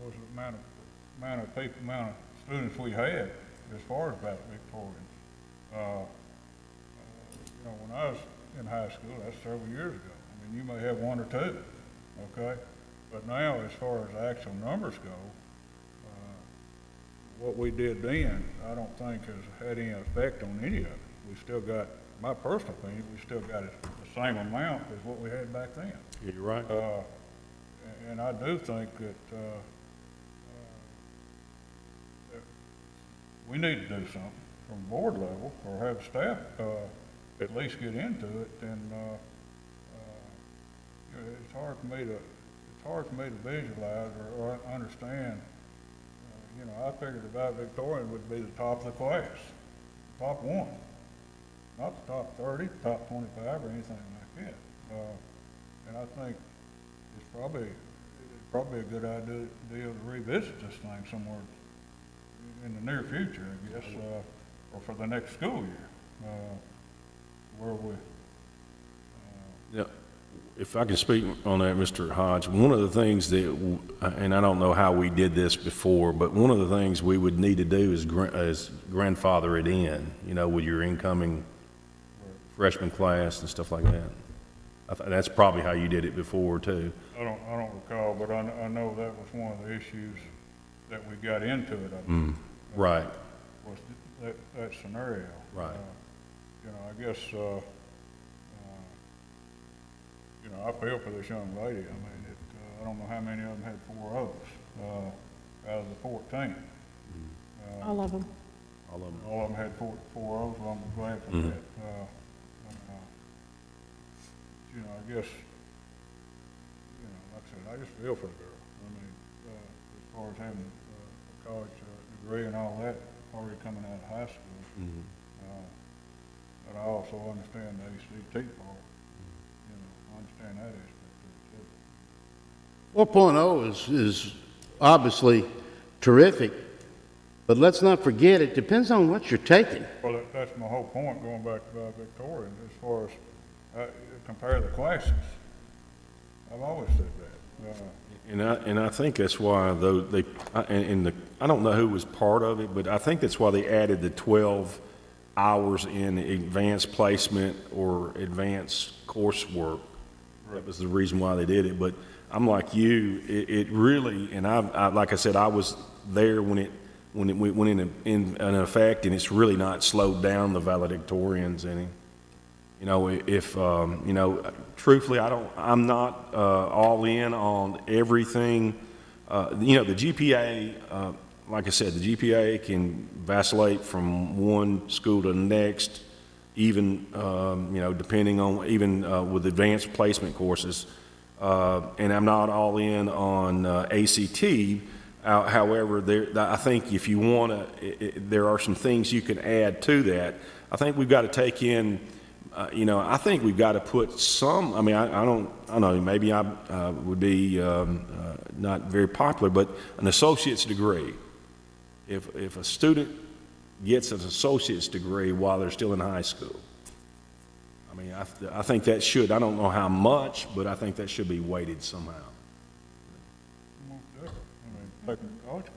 was the amount of students we had as far as valedictorians. You know, when I was in high school, that's several years ago. I mean, you may have 1 or 2, okay? But now, as far as actual numbers go, what we did then, I don't think has had any effect on any of it. We still got, my personal opinion, we still got the same amount as what we had back then. You're right. And I do think that we need to do something from board level, or have staff at least get into it. And it's hard for me to visualize or understand. You know, I figured the valedictorian would be the top of the class, top 1, not the top 30, top 25, or anything like that. And I think it's probably a good idea to revisit this thing somewhere in the near future, I guess, or for the next school year, where we. Yeah, if I can speak on that, Mr. Hodge, one of the things that, and I don't know how we did this before, but one of the things we would need to do is grandfather it in, you know, with your incoming freshman class and stuff like that. That's probably how you did it before too. I don't recall, but I know that was one of the issues that we got into it. Right. Was that scenario. Right. You know, I guess, you know, I feel for this young lady. I mean, I don't know how many of them had 4 O's out of the 14. All of them. All of them had 4 O's, well, I'm glad for that. You know, I guess, you know, like I said, I just feel for the girl. I mean, as far as having a college degree and all that, already coming out of high school. But I also understand the ACT part. You know, I understand that aspect of it too. 4.0 is obviously terrific, but let's not forget it depends on what you're taking. Well, that's my whole point, going back to valedictorian, as far as compare the classes. I've always said that. And I think that's why, though, I don't know who was part of it, but I think that's why they added the 12 hours in advanced placement or advanced coursework. Right. That was the reason why they did it. But I'm like you, it really, and I like I said, I was there when it went in effect, and it's really not slowed down the valedictorians any. You know, if you know, truthfully, I'm not all in on everything. You know, the GPA, like I said, the GPA can vacillate from one school to the next, even you know, depending on with advanced placement courses. And I'm not all in on ACT. However, I think if you want to, there are some things you can add to that. I think we've got to take in. You know, I think we've got to put some, I mean, I don't know, maybe I would be not very popular, but an associate's degree. If a student gets an associate's degree while they're still in high school, I mean, I think that should, I don't know how much, but I think that should be weighted somehow. Taking college class.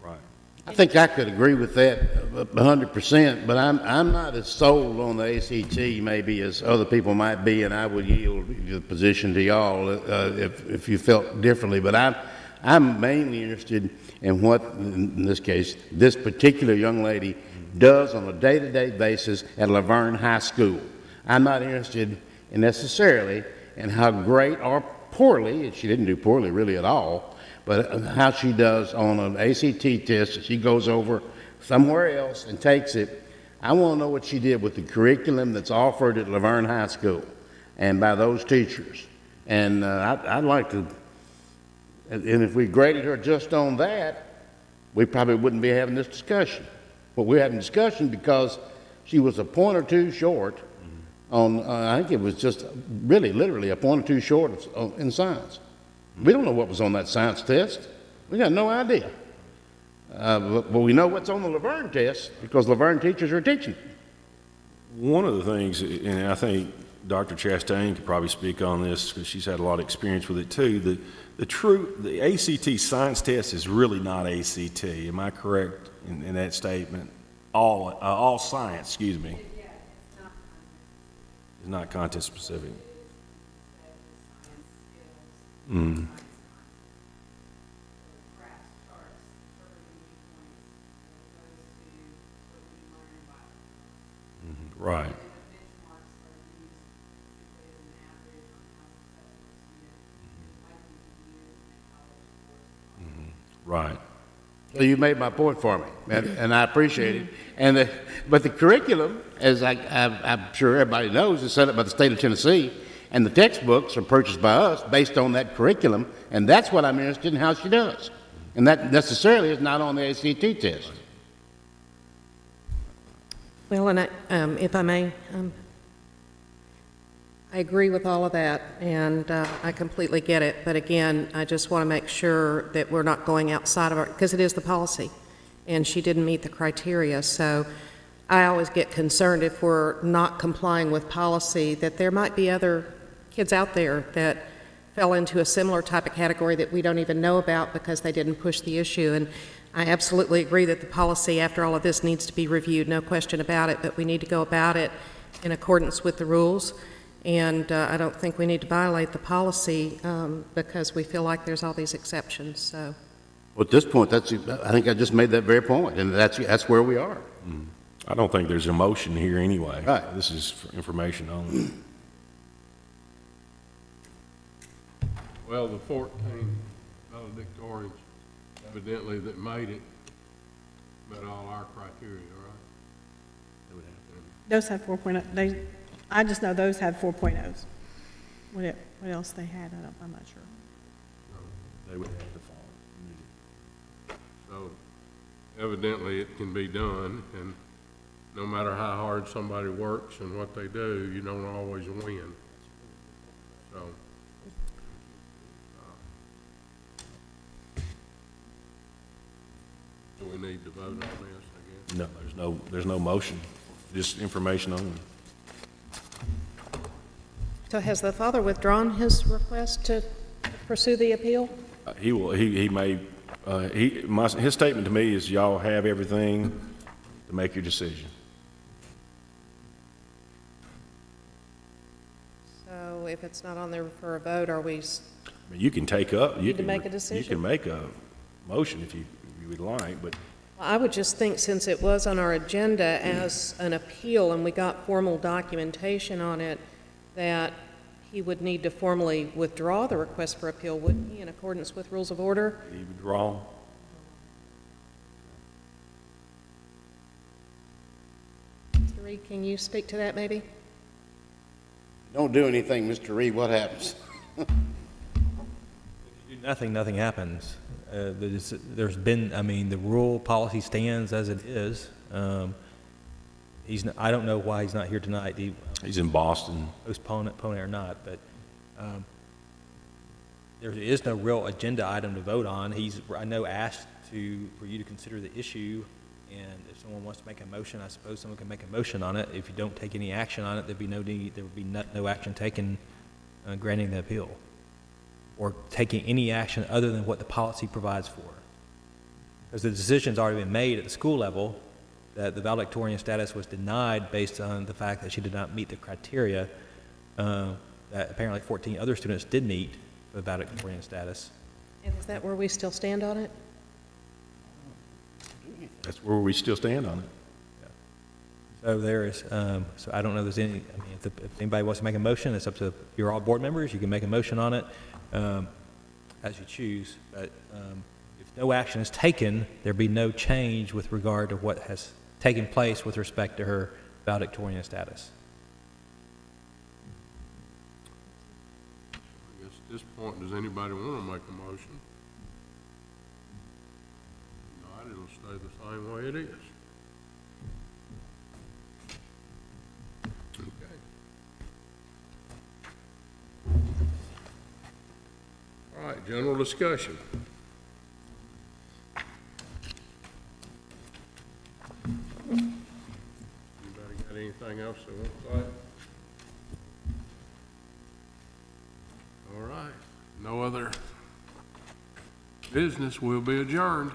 Right. I think I could agree with that 100%, but I'm not as sold on the ACT maybe as other people might be, and I would yield the position to y'all if you felt differently. But I'm mainly interested in what, in this case, this particular young lady does on a day-to-day basis at Laverne High School. I'm not interested in necessarily in how great or poorly, and she didn't do poorly really at all, but how she does on an ACT test. She goes over somewhere else and takes it. I want to know what she did with the curriculum that's offered at Laverne High School and by those teachers. And I'd like to, and if we graded her just on that, we probably wouldn't be having this discussion. But we're having discussion because she was a point or two short on, I think it was just really literally a point or two short in science. We don't know what was on that science test. We got no idea. But we know what's on the Laverne test because Laverne teachers are teaching. One of the things, and I think Dr. Chastain could probably speak on this because she's had a lot of experience with it too, the ACT science test is really not ACT. Am I correct in that statement? All science, excuse me. It's not content specific. Mm. Right. Right. So you made my point for me, and I appreciate it. But the curriculum, as I'm sure everybody knows, is set up by the state of Tennessee, and the textbooks are purchased by us based on that curriculum, and that's what I'm interested in how she does. And that necessarily is not on the ACT test. Well, and if I may, I agree with all of that, and I completely get it. But again, I just want to make sure that we're not going outside of our, because it is the policy, and she didn't meet the criteria. So I always get concerned if we're not complying with policy that there might be other kids out there that fell into a similar type of category that we don't even know about because they didn't push the issue. And I absolutely agree that the policy after all of this needs to be reviewed, no question about it, but we need to go about it in accordance with the rules. And I don't think we need to violate the policy because we feel like there's all these exceptions. So, Well, at this point, I think I just made that very point, and that's where we are. Mm. I don't think there's a motion here anyway. Right. This is for information only. Well, the 14 valedictorians evidently that made it met all our criteria, right? Those have 4.0. I just know those had 4.0s. What else they had, I'm not sure. They would have to follow. So evidently it can be done, and no matter how hard somebody works and what they do, you don't always win. So, do we need to vote on this, I guess? No, there's no motion, just information only. so has the father withdrawn his request to pursue the appeal? He will, he may, his statement to me is y'all have everything to make your decision. So if it's not on there for a vote, are we? I mean, you can take up, you Need to can make a decision? You can make a motion if you would like, but I would just think since it was on our agenda as an appeal and we got formal documentation on it, that he would need to formally withdraw the request for appeal, wouldn't he, in accordance with rules of order? he withdraw. Mr. Reed, can you speak to that maybe? Don't do anything, Mr. Reed, what happens? If you do nothing, nothing happens. There's been, I mean, the rule policy stands as it is. I don't know why he's not here tonight. He's in Boston. Postpone it or not, but there is no real agenda item to vote on. I know, asked for you to consider the issue And if someone wants to make a motion, I suppose someone can make a motion on it. If you don't take any action on it, there'd be no need, there would be no action taken granting the appeal, or taking any action other than what the policy provides for. Because the decision's already been made at the school level that the valedictorian status was denied based on the fact that she did not meet the criteria that apparently 14 other students did meet for the valedictorian status. And is that where we still stand on it? That's where we still stand on it. So there is, so I don't know if there's any, I mean, if anybody wants to make a motion, it's up to, you're all board members, you can make a motion on it as you choose, but if no action is taken, there'd be no change with regard to what has taken place with respect to her valedictorian status. I guess at this point, does anybody want to make a motion? No, it'll stay the same way it is. Okay. All right, general discussion. Anybody got anything else they want to say? All right, no other business, will be adjourned.